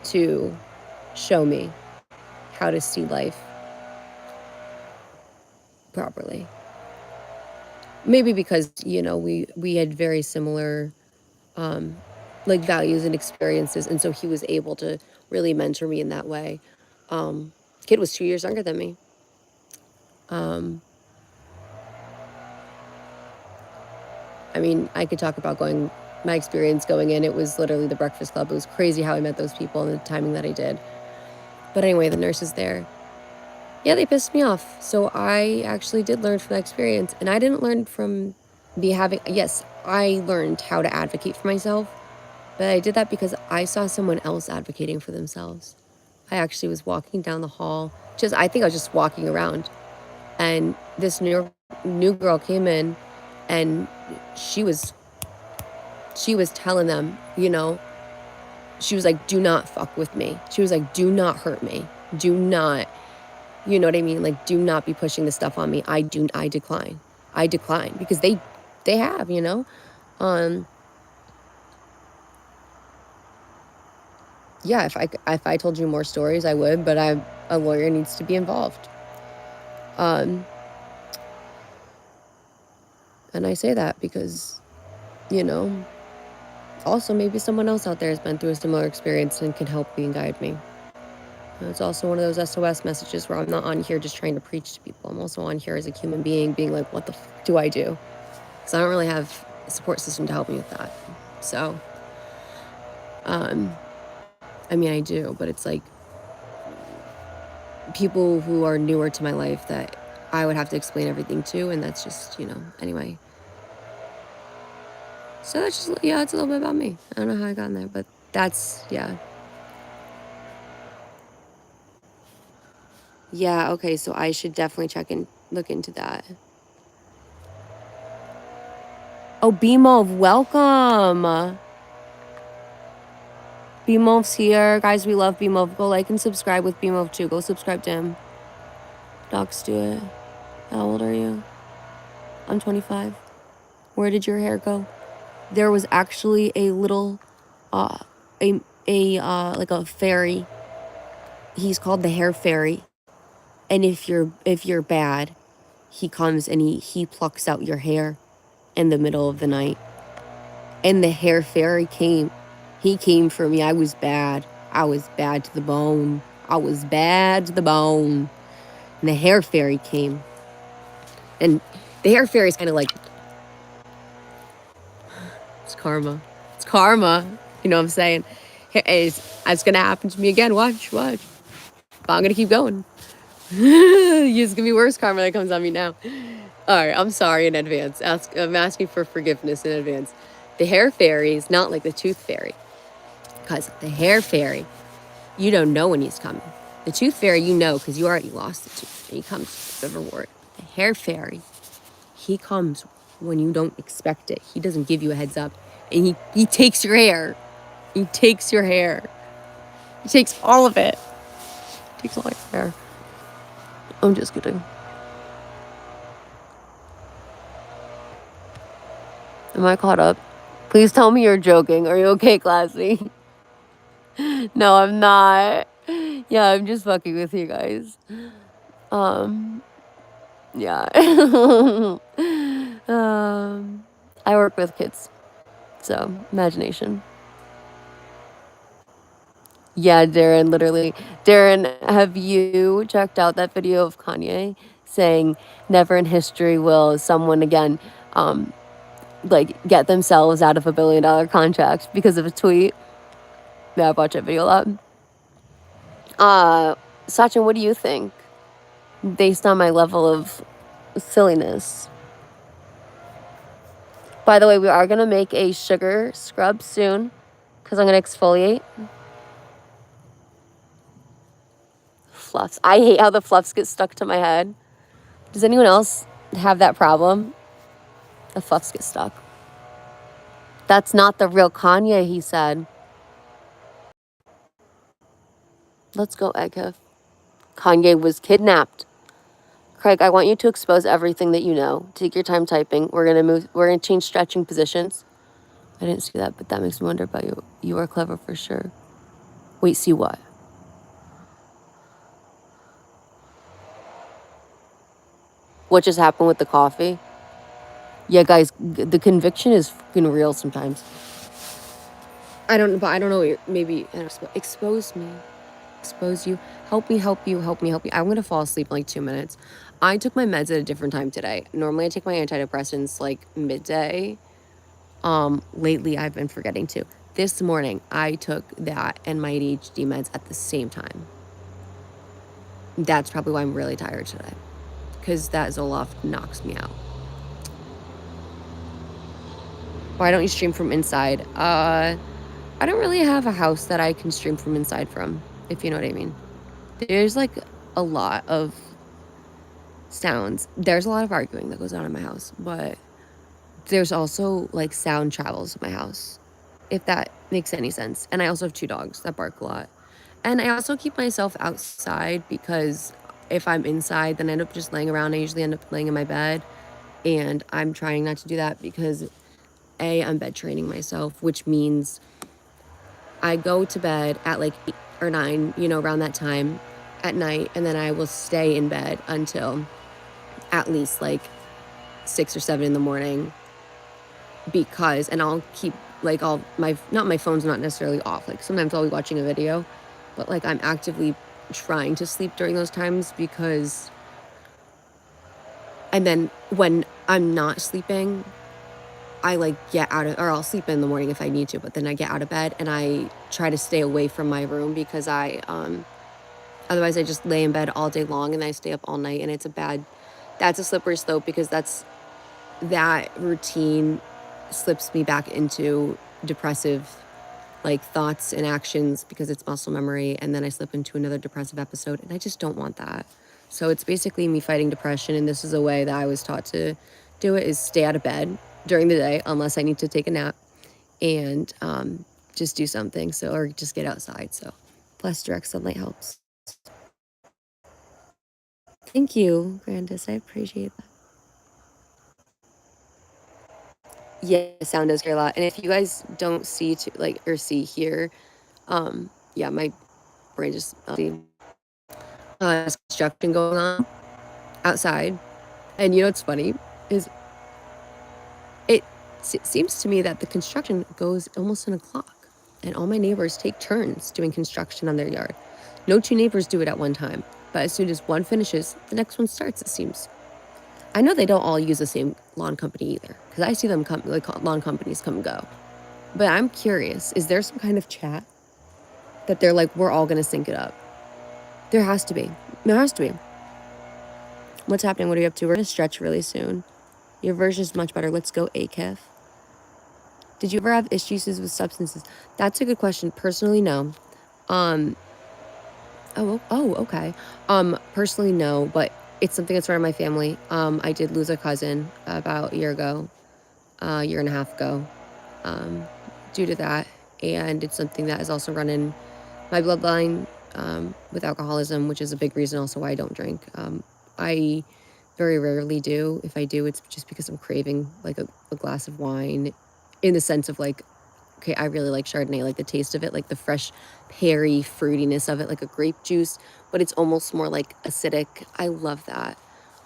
to show me how to see life properly. Maybe because, you know, we had very similar like values and experiences, and so he was able to really mentor me in that way. Kid was 2 years younger than me. I mean, I could talk about my experience going in. It was literally the Breakfast Club. It was crazy how I met those people and the timing that I did. But anyway, the nurses there, yeah, they pissed me off. So I actually did learn from that experience. And I didn't learn from yes, I learned how to advocate for myself. But I did that because I saw someone else advocating for themselves. I actually was walking down the hall. I think I was just walking around. And this new girl came in and she was telling them, you know, she was like, "Do not fuck with me." She was like, "Do not hurt me. Do not," you know what I mean? Like, "Do not be pushing this stuff on me. I decline. I decline." Because they have, you know? Yeah, if I told you more stories, I would, but a lawyer needs to be involved. And I say that because, you know, also maybe someone else out there has been through a similar experience and can help me and guide me. It's also one of those SOS messages where I'm not on here just trying to preach to people. I'm also on here as a human being being like, what the fuck do I do? Because I don't really have a support system to help me with that. So, I mean, I do, but it's like people who are newer to my life that I would have to explain everything to, and that's just, you know, anyway. So that's just, yeah, it's a little bit about me. I don't know how I got in there, but that's, yeah. Yeah, okay, so I should definitely look into that. Oh, Bimov, welcome. Bimov's here. Guys, we love Bimov. Go like and subscribe with Bimov too. Go subscribe to him. Docs, do it. How old are you? I'm 25. Where did your hair go? There was actually a little, like a fairy. He's called the hair fairy. And if you're bad, he comes and he plucks out your hair in the middle of the night. And the hair fairy came. He came for me. I was bad. I was bad to the bone. I was bad to the bone. And the hair fairy came. And the hair fairy is kind of like, it's karma. It's karma. You know what I'm saying? It's going to happen to me again. Watch. But I'm going to keep going. It's going to be worse karma that comes on me now. All right, I'm sorry in advance. I'm asking for forgiveness in advance. The hair fairy is not like the tooth fairy. Because the hair fairy, you don't know when he's coming. The tooth fairy, you know, because you already lost the tooth. And he comes with a reward. The hair fairy, he comes when you don't expect it. He doesn't give you a heads up. And he takes your hair. He takes your hair. He takes all of it. He takes all your hair. I'm just kidding. Am I caught up? Please tell me you're joking. Are you okay, Classy? No, I'm not. Yeah, I'm just fucking with you guys. Yeah. I work with kids, so imagination. Yeah, Darren, literally. Darren, have you checked out that video of Kanye saying never in history will someone again like get themselves out of $1 billion contract because of a tweet? Yeah, I've watched that video a lot. Sachin, what do you think? Based on my level of silliness. By the way, we are going to make a sugar scrub soon because I'm going to exfoliate. Fluffs. I hate how the fluffs get stuck to my head. Does anyone else have that problem? The fluffs get stuck. That's not the real Kanye, he said. Let's go, Egghead. Kanye was kidnapped. Craig, I want you to expose everything that you know. Take your time typing. We're gonna change stretching positions. I didn't see that, but that makes me wonder about you. You are clever for sure. Wait, see what? What just happened with the coffee? Yeah, guys, the conviction is fucking real sometimes. I don't know what maybe expose me. Expose you. Help me. I'm gonna fall asleep in like 2 minutes. I took my meds at a different time today. Normally I take my antidepressants like midday. Lately I've been forgetting to. This morning I took that and my ADHD meds at the same time. That's probably why I'm really tired today. Because that Zoloft knocks me out. Why don't you stream from inside? I don't really have a house that I can stream from inside from, if you know what I mean. There's like a lot of sounds. There's a lot of arguing that goes on in my house, but there's also like sound travels in my house, if that makes any sense. And I also have 2 dogs that bark a lot. And I also keep myself outside because if I'm inside, then I end up just laying around. I usually end up laying in my bed, and I'm trying not to do that because I'm bed training myself, which means I go to bed at like 8 or 9, around that time at night, and then I will stay in bed until at least like 6 or 7 in the morning because, and I'll keep like my phone's not necessarily off. Like sometimes I'll be watching a video, but like I'm actively trying to sleep during those times because, and then when I'm not sleeping, I like get out of, or I'll sleep in the morning if I need to, but then I get out of bed and I try to stay away from my room because otherwise I just lay in bed all day long and I stay up all night, and that's a slippery slope because that routine slips me back into depressive like thoughts and actions because it's muscle memory, and then I slip into another depressive episode, and I just don't want that. So it's basically me fighting depression, and this is a way that I was taught to do it, is stay out of bed during the day unless I need to take a nap, and just do something, or just get outside. So plus direct sunlight helps. Thank you, Grandis. I appreciate that. Yeah, sound does hear a lot. And if you guys don't see or see here, yeah, my brain just construction going on outside. And what's funny is it seems to me that the construction goes almost on a clock, and all my neighbors take turns doing construction on their yard. No 2 neighbors do it at one time, but as soon as one finishes, the next one starts, it seems. I know they don't all use the same lawn company either, because I see them lawn companies come and go. But I'm curious, is there some kind of chat that they're like, we're all going to sync it up? There has to be. There has to be. What's happening? What are you up to? We're gonna stretch really soon. Your version is much better. Let's go, AKIF. Did you ever have issues with substances? That's a good question. Personally, no. Okay. Personally, no, but it's something that's run in my family. I did lose a cousin about a year ago, a year and a half ago, due to that. And it's something that is also run in my bloodline, with alcoholism, which is a big reason also why I don't drink. I very rarely do. If I do, it's just because I'm craving like a glass of wine, in the sense of like, okay, I really like Chardonnay, like the taste of it, like the fresh peary fruitiness of it, like a grape juice, but it's almost more like acidic. I love that.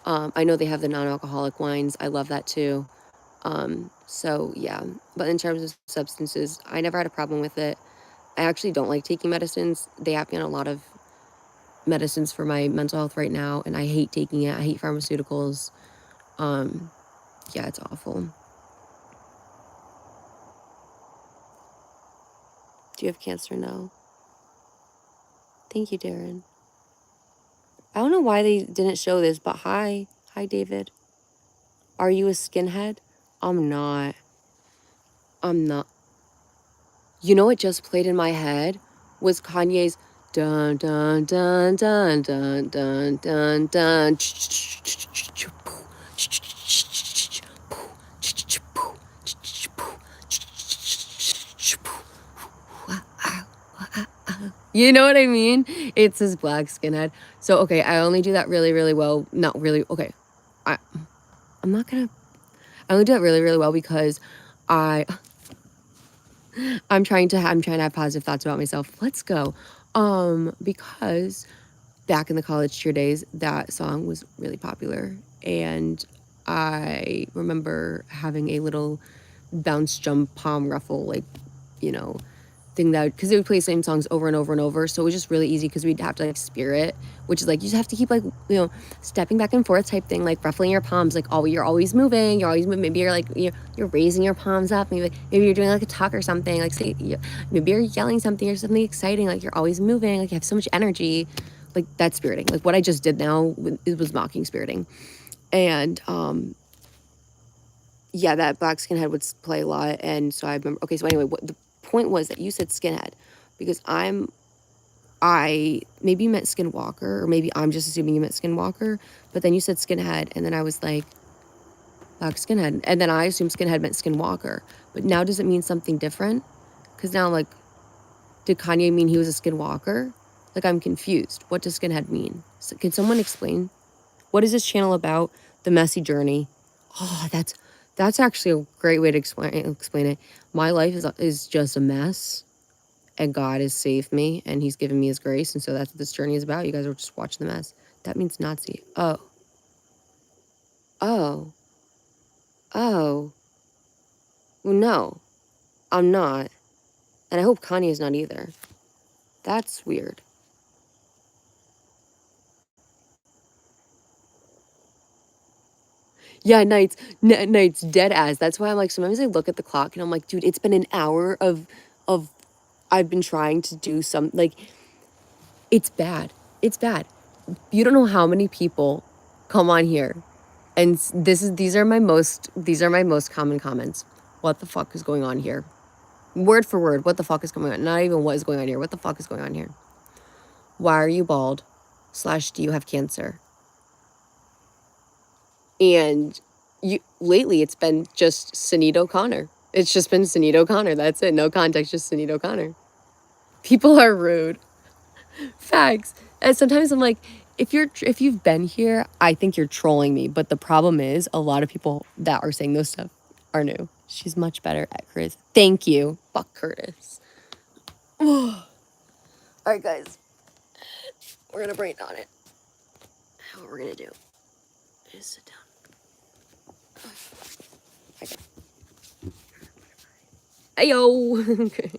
I know they have the non-alcoholic wines. I love that too. So yeah, but in terms of substances, I never had a problem with it. I actually don't like taking medicines. They have me on a lot of medicines for my mental health right now, and I hate taking it. I hate pharmaceuticals. Yeah, it's awful. Do you have cancer? No. Thank you, Darren. I don't know why they didn't show this, but hi. Hi, David. Are you a skinhead? I'm not. I'm not. You know what just played in my head was Kanye's dun dun dun dun dun dun dun dun. You know what I mean? It's his black skinhead. So okay, I only do that really, really well. Not really. Okay, I I'm not gonna. I only do that really, really well because I I'm trying to have positive thoughts about myself. Let's go. Because back in the college cheer days, that song was really popular, and I remember having a little bounce, jump, palm ruffle, like, you know, thing that, because they would play the same songs over and over and over, so it was just really easy because we'd have to like spirit, which is like you just have to keep like, stepping back and forth type thing, like ruffling your palms, like you're always moving, maybe you're like you're raising your palms up, maybe you're doing like a tuck or something, like say maybe you're yelling something or something exciting, like you're always moving, like you have so much energy, like that's spiriting. Like what I just did now, it was mocking spiriting. And yeah, that black skinhead would play a lot. And so I remember, okay, so anyway, what the point was that you said skinhead, because I maybe you meant skinwalker, or maybe I'm just assuming you meant skinwalker, but then you said skinhead, and then I was like, black skinhead, and then I assumed skinhead meant skinwalker. But now does it mean something different? Because now, like, did Kanye mean he was a skinwalker? Like, I'm confused. What does skinhead mean? So, can someone explain? What is this channel about? The messy journey. Oh, that's actually a great way to explain it. My life is just a mess, and God has saved me, and He's given me His grace, and so that's what this journey is about. You guys are just watching the mess. That means Nazi. Oh, oh, oh. Well, no, I'm not, and I hope Kanye is not either. That's weird. Yeah, nights, dead ass. That's why I'm like, sometimes I look at the clock and I'm like, dude, it's been an hour of I've been trying to do some, like, it's bad. It's bad. You don't know how many people come on here, and these are my most common comments. What the fuck is going on here? Word for word, what the fuck is going on? Not even what is going on here. What the fuck is going on here? Why are you bald? / do you have cancer? And lately it's been just Sinead O'Connor. It's just been Sinead O'Connor. That's it. No context, just Sinead O'Connor. People are rude. Facts. And sometimes I'm like, if you've been here, I think you're trolling me. But the problem is, a lot of people that are saying those stuff are new. She's much better at Chris. Thank you. Fuck Curtis. All right, guys. We're gonna brain on it. What we're gonna do is sit down. Okay. Ayo.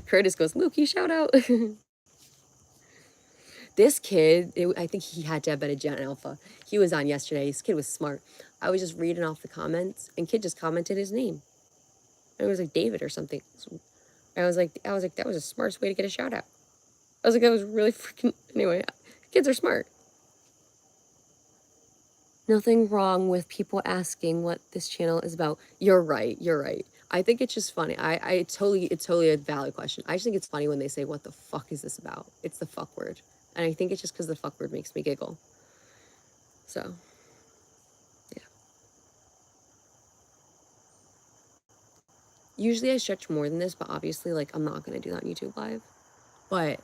Curtis goes, Lukey, shout out. This kid, I think he had to have been a Gen Alpha. He was on yesterday. This kid was smart. I was just reading off the comments, and kid just commented his name. It was like David or something. I was like, that was the smartest way to get a shout out. I was like, that was really freaking. Anyway, kids are smart. Nothing wrong with people asking what this channel is about. You're right. You're right. I think it's just funny. It's totally a valid question. I just think it's funny when they say, what the fuck is this about? It's the fuck word. And I think it's just because the fuck word makes me giggle. So, yeah. Usually I stretch more than this, but obviously, like, I'm not going to do that on YouTube Live. But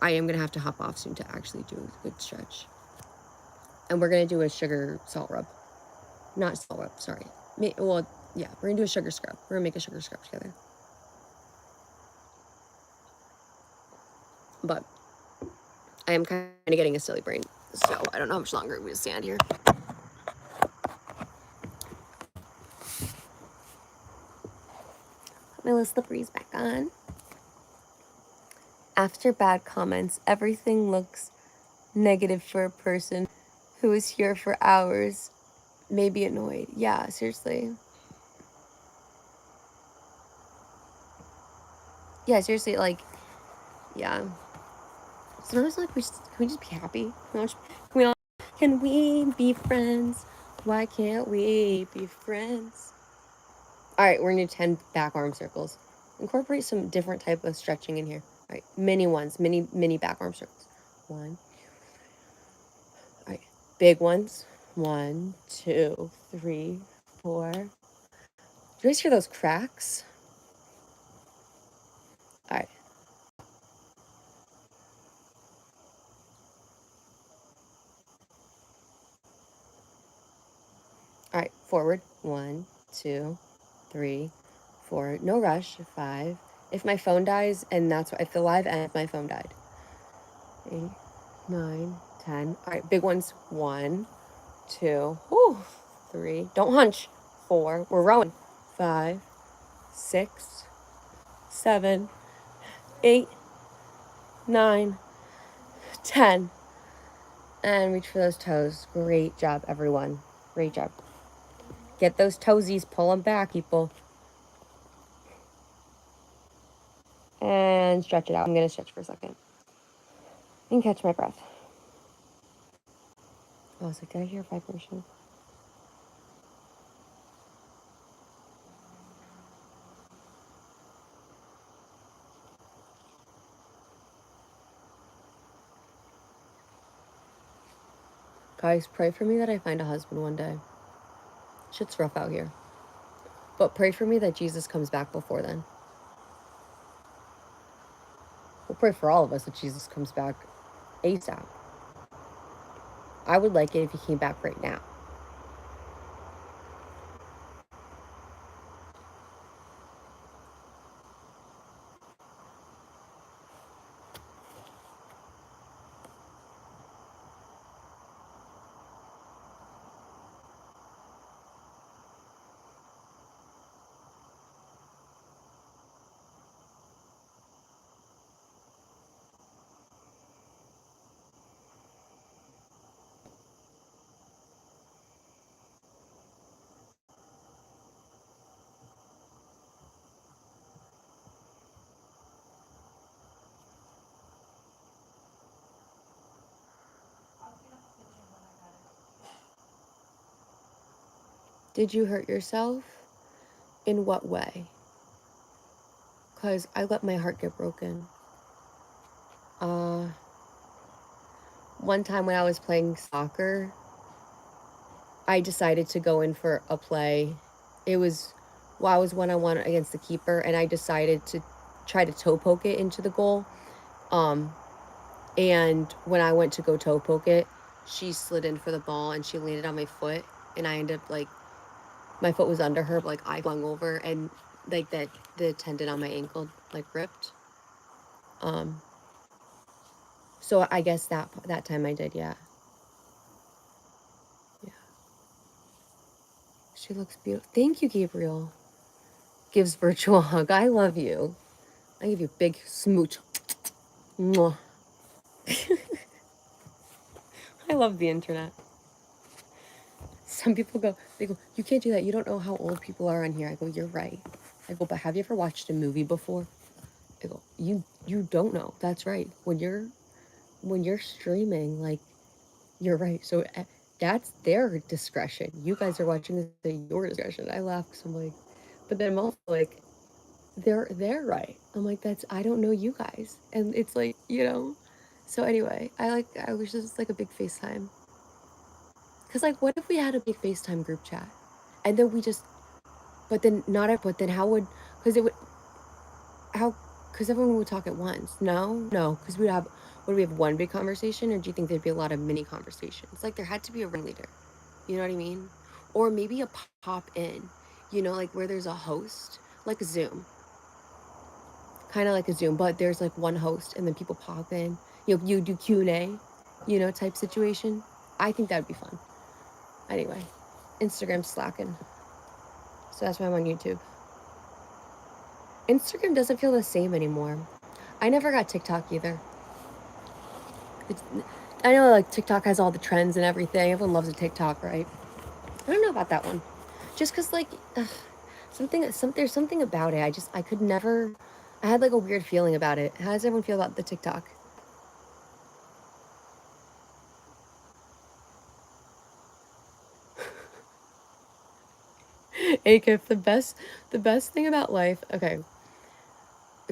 I am going to have to hop off soon to actually do a good stretch. And we're going to do a sugar salt rub. Not salt rub, sorry. Well, yeah, we're going to do a sugar scrub. We're going to make a sugar scrub together. But I am kind of getting a silly brain, so I don't know how much longer we will stand here. Put my little slipperies back on. After bad comments, everything looks negative for a person who is here for hours, maybe annoyed. Yeah, seriously. Yeah, seriously, like, yeah. Sometimes, like, can we just be happy? Can we be friends? Why can't we be friends? All right, we're gonna do 10 back arm circles. Incorporate some different type of stretching in here. All right, mini ones, mini back arm circles. 1. All right, big ones. 1, 2, 3, 4. Do you guys hear those cracks? All right. All right, forward. 1, 2, 3, 4. No rush. 5. If my phone dies, and that's what, if the live ends, my phone died. 8, 9, 10. All right, big ones. 1, 2, 3. Don't hunch. 4. We're rowing. 5, 6, 7, 8, 9, 10. And reach for those toes. Great job, everyone. Great job. Get those toesies. Pull them back, people. And stretch it out. I'm going to stretch for a second. And catch my breath. Oh, I was like, did I hear a vibration? Guys, pray for me that I find a husband one day. Shit's rough out here. But pray for me that Jesus comes back before then. We'll pray for all of us that Jesus comes back ASAP. I would like it if he came back right now. Did you hurt yourself? In what way? Because I let my heart get broken. One time when I was playing soccer, I decided to go in for a play. It was while I was one-on-one against the keeper, and I decided to try to toe poke it into the goal. And when I went to go toe poke it, she slid in for the ball and she landed on my foot, and I ended up, like, my foot was under her, but, like, I flung over, and, like, the tendon on my ankle, like, ripped. So I guess that time I did, yeah. Yeah. She looks beautiful. Thank you, Gabriel. Gives virtual hug. I love you. I give you a big smooch. Mwah. I love the internet. Some people they go, you can't do that. You don't know how old people are on here. I go, you're right. I go, but have you ever watched a movie before? I go, you don't know. That's right. When you're streaming, like, you're right. So that's their discretion. You guys are watching this at your discretion. I laugh because I'm like, but then I'm also like, they're right. I'm like, that's I don't know you guys, and it's like So anyway, I wish this was like a big FaceTime, cause like what if we had a big FaceTime group chat, and then we just, but then not at, but then how would, cause it would how, cause everyone would talk at once. No, cause we'd have, would we have one big conversation, or do you think there'd be a lot of mini conversations? Like there had to be a ringleader. You know what I mean? Or maybe a pop in, like where there's a host, like a Zoom, kind of like a Zoom, but there's like one host and then people pop in. You do Q&A, type situation. I think that would be fun. Anyway, Instagram's slacking, so that's why I'm on YouTube. Instagram doesn't feel the same anymore. I never got TikTok either. It's, I know like TikTok has all the trends and everything. Everyone loves a TikTok, right? I don't know about that one. Just cause like there's something about it. I could never. I had like a weird feeling about it. How does everyone feel about the TikTok? Akif, the best thing about life. Okay,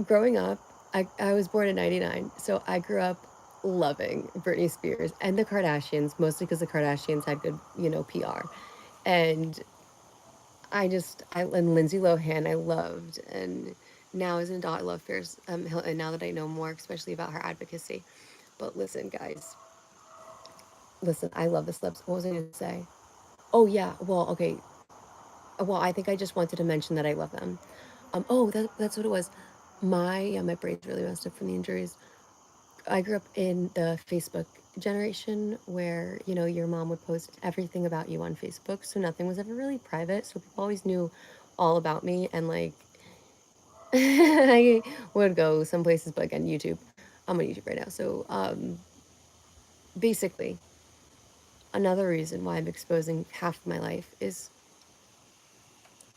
growing up, I was born in '99, so I grew up loving Britney Spears and the Kardashians, mostly because the Kardashians had good, PR, and and Lindsay Lohan I loved, and now as an adult I love Fierce and now that I know more, especially about her advocacy. But listen, guys, listen, I love the celebs. What was I going to say? Oh yeah, well, okay. Well, I think I just wanted to mention that I love them. Oh, that's what it was. My brain's really messed up from the injuries. I grew up in the Facebook generation where, your mom would post everything about you on Facebook, so nothing was ever really private, so people always knew all about me, and like I would go some places, but again, YouTube. I'm on YouTube right now. So basically, another reason why I'm exposing half of my life is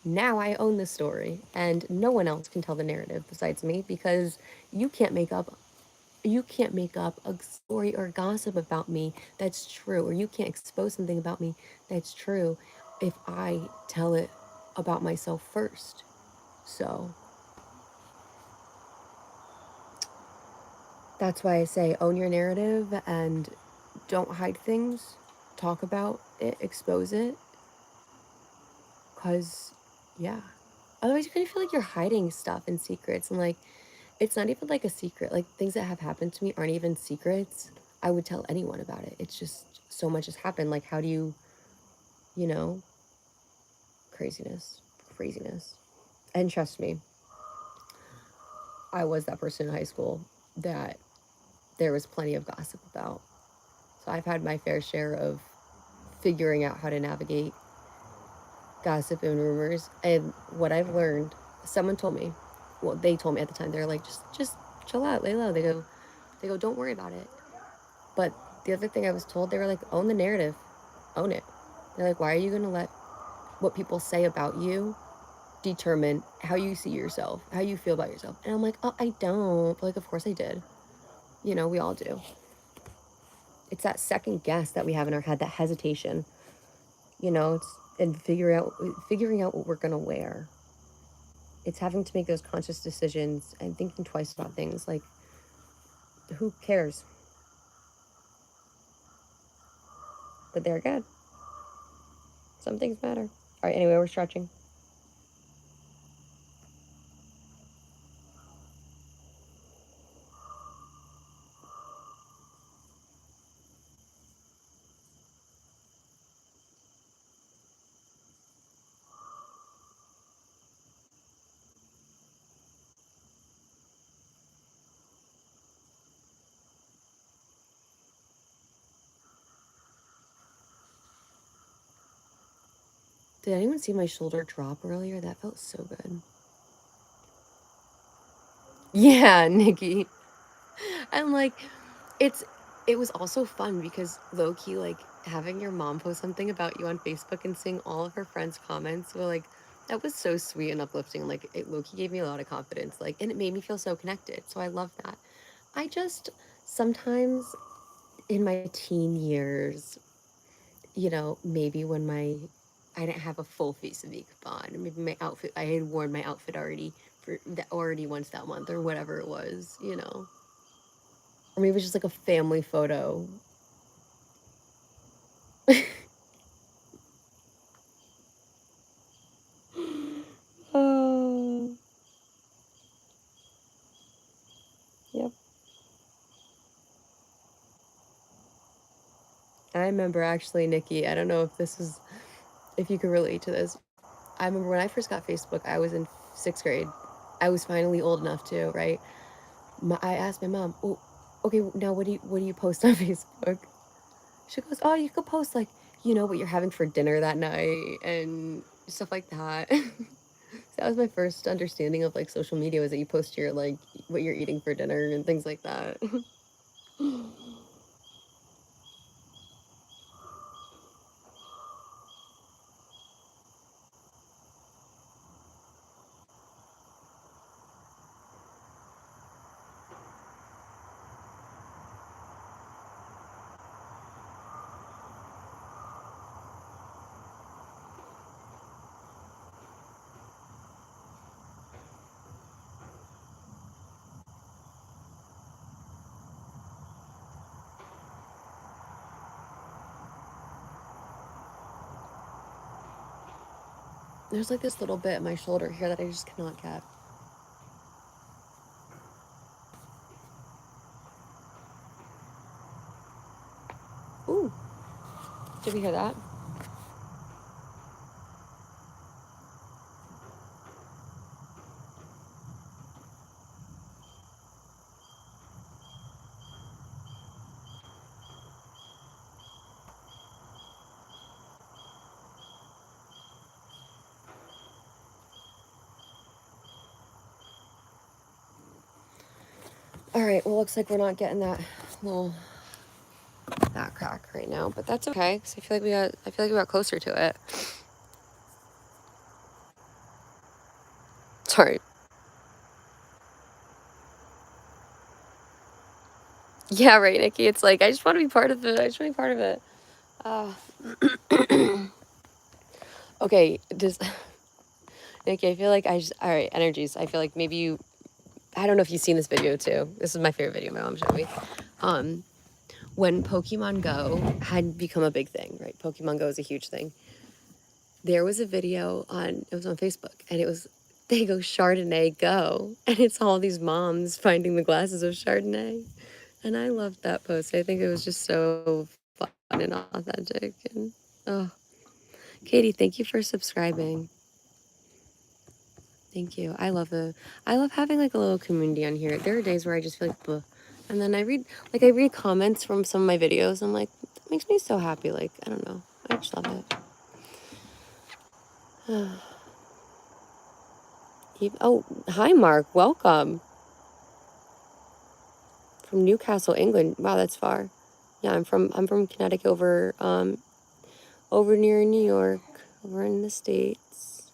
now I own the story, and no one else can tell the narrative besides me, because you can't make up you can't make up a story or gossip about me that's true, or you can't expose something about me that's true if I tell it about myself first. So that's why I say own your narrative and don't hide things. Talk about it, expose it, because, yeah. Otherwise, you're gonna feel like you're hiding stuff and secrets. And, like, it's not even like a secret. Like, things that have happened to me aren't even secrets. I would tell anyone about it. It's just so much has happened. Like, how do you know, craziness, craziness. And trust me, I was that person in high school that there was plenty of gossip about. So I've had my fair share of figuring out how to navigate gossip and rumors. And what I've learned, someone told me, well, they told me at the time, they're like, just chill out, lay low. They go, don't worry about it. But the other thing I was told, they were like, own the narrative, own it. They're like, why are you gonna let what people say about you determine how you see yourself, how you feel about yourself? And I'm like, oh, I don't. But like, of course I did. We all do. It's that second guess that we have in our head, that hesitation. It's and figuring out what we're gonna wear. It's having to make those conscious decisions and thinking twice about things. Like, who cares? But they're good. Some things matter. All right, anyway, we're stretching. Did anyone see my shoulder drop earlier? That felt so good. Yeah, Nikki. And like, it's it was also fun because low key, like having your mom post something about you on Facebook and seeing all of her friends' comments were like, that was so sweet and uplifting. Like it low key gave me a lot of confidence. Like, and it made me feel so connected. So I love that. I just sometimes in my teen years, you know, maybe when I didn't have a full face of makeup on, or maybe my outfit, I had worn my outfit already once that month, or whatever it was, you know. Or maybe it's just like a family photo. Oh, yep. I remember actually, Nikki, I don't know if you could relate to this. I remember when I first got Facebook, I was in 6th grade. I was finally old enough to, right? I asked my mom, "Oh, okay, now what do you post on Facebook?" She goes, "Oh, you could post like, you know, what you're having for dinner that night and stuff like that." So that was my first understanding of like social media, was that you post your like what you're eating for dinner and things like that. There's like this little bit in my shoulder here that I just cannot get. Ooh, did we hear that? All right, well, looks like we're not getting that crack right now, but that's okay, because I feel like we got closer to it. Sorry. Yeah, right, Nikki. It's like I just want to be part of it. I just want to be part of it. Okay, just Nikki, I feel like all right, energies. I feel like maybe I don't know if you've seen this video too. This is my favorite video my mom showed me. Um, when Pokemon Go had become a big thing, right? Pokemon Go is a huge thing. There was a video it was on Facebook, and they go Chardonnay Go, and it's all these moms finding the glasses of Chardonnay. And I loved that post. I think it was just so fun and authentic. And oh, Katie, thank you for subscribing. Thank you. I love having like a little community on here. There are days where I just feel like, bleh. And then I read comments from some of my videos. I'm like, that makes me so happy. Like, I don't know. I just love it. Oh, hi, Mark. Welcome from Newcastle, England. Wow, that's far. Yeah, I'm from Connecticut, over near New York, over in the States.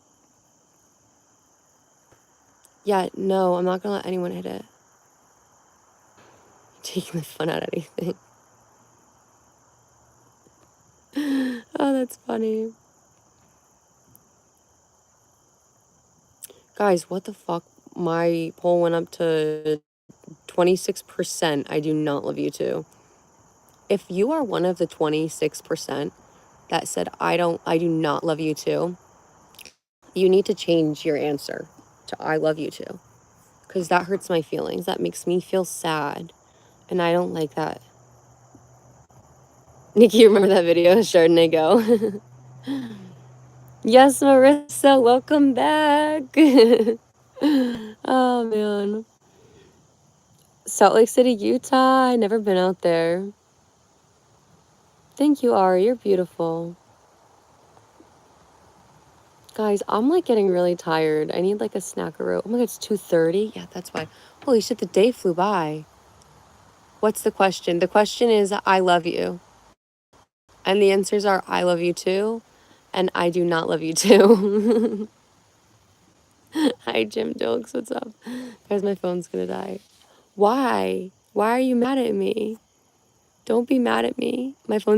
Yeah, no, I'm not gonna let anyone hit it. Taking the fun out of anything. Oh, that's funny. Guys, what the fuck? My poll went up to 26%. I do not love you too. If you are one of the 26% that said I do not love you too, you need to change your answer to I love you too. Because that hurts my feelings. That makes me feel sad. And I don't like that. Nikki, you remember that video? Chardonnay Go. Yes, Marissa, welcome back. Oh, man. Salt Lake City, Utah. I never been out there. Thank you, Ari. You're beautiful. Guys, I'm like getting really tired. I need like a snackaroo. Oh my god, it's 2:30. Yeah, that's why. Holy shit, the day flew by. What's the question? The question is I love you. And the answers are I love you too and I do not love you too. Hi, Jim Jokes. What's up? Guys, my phone's gonna die. Why? Why are you mad at me? Don't be mad at me. My phone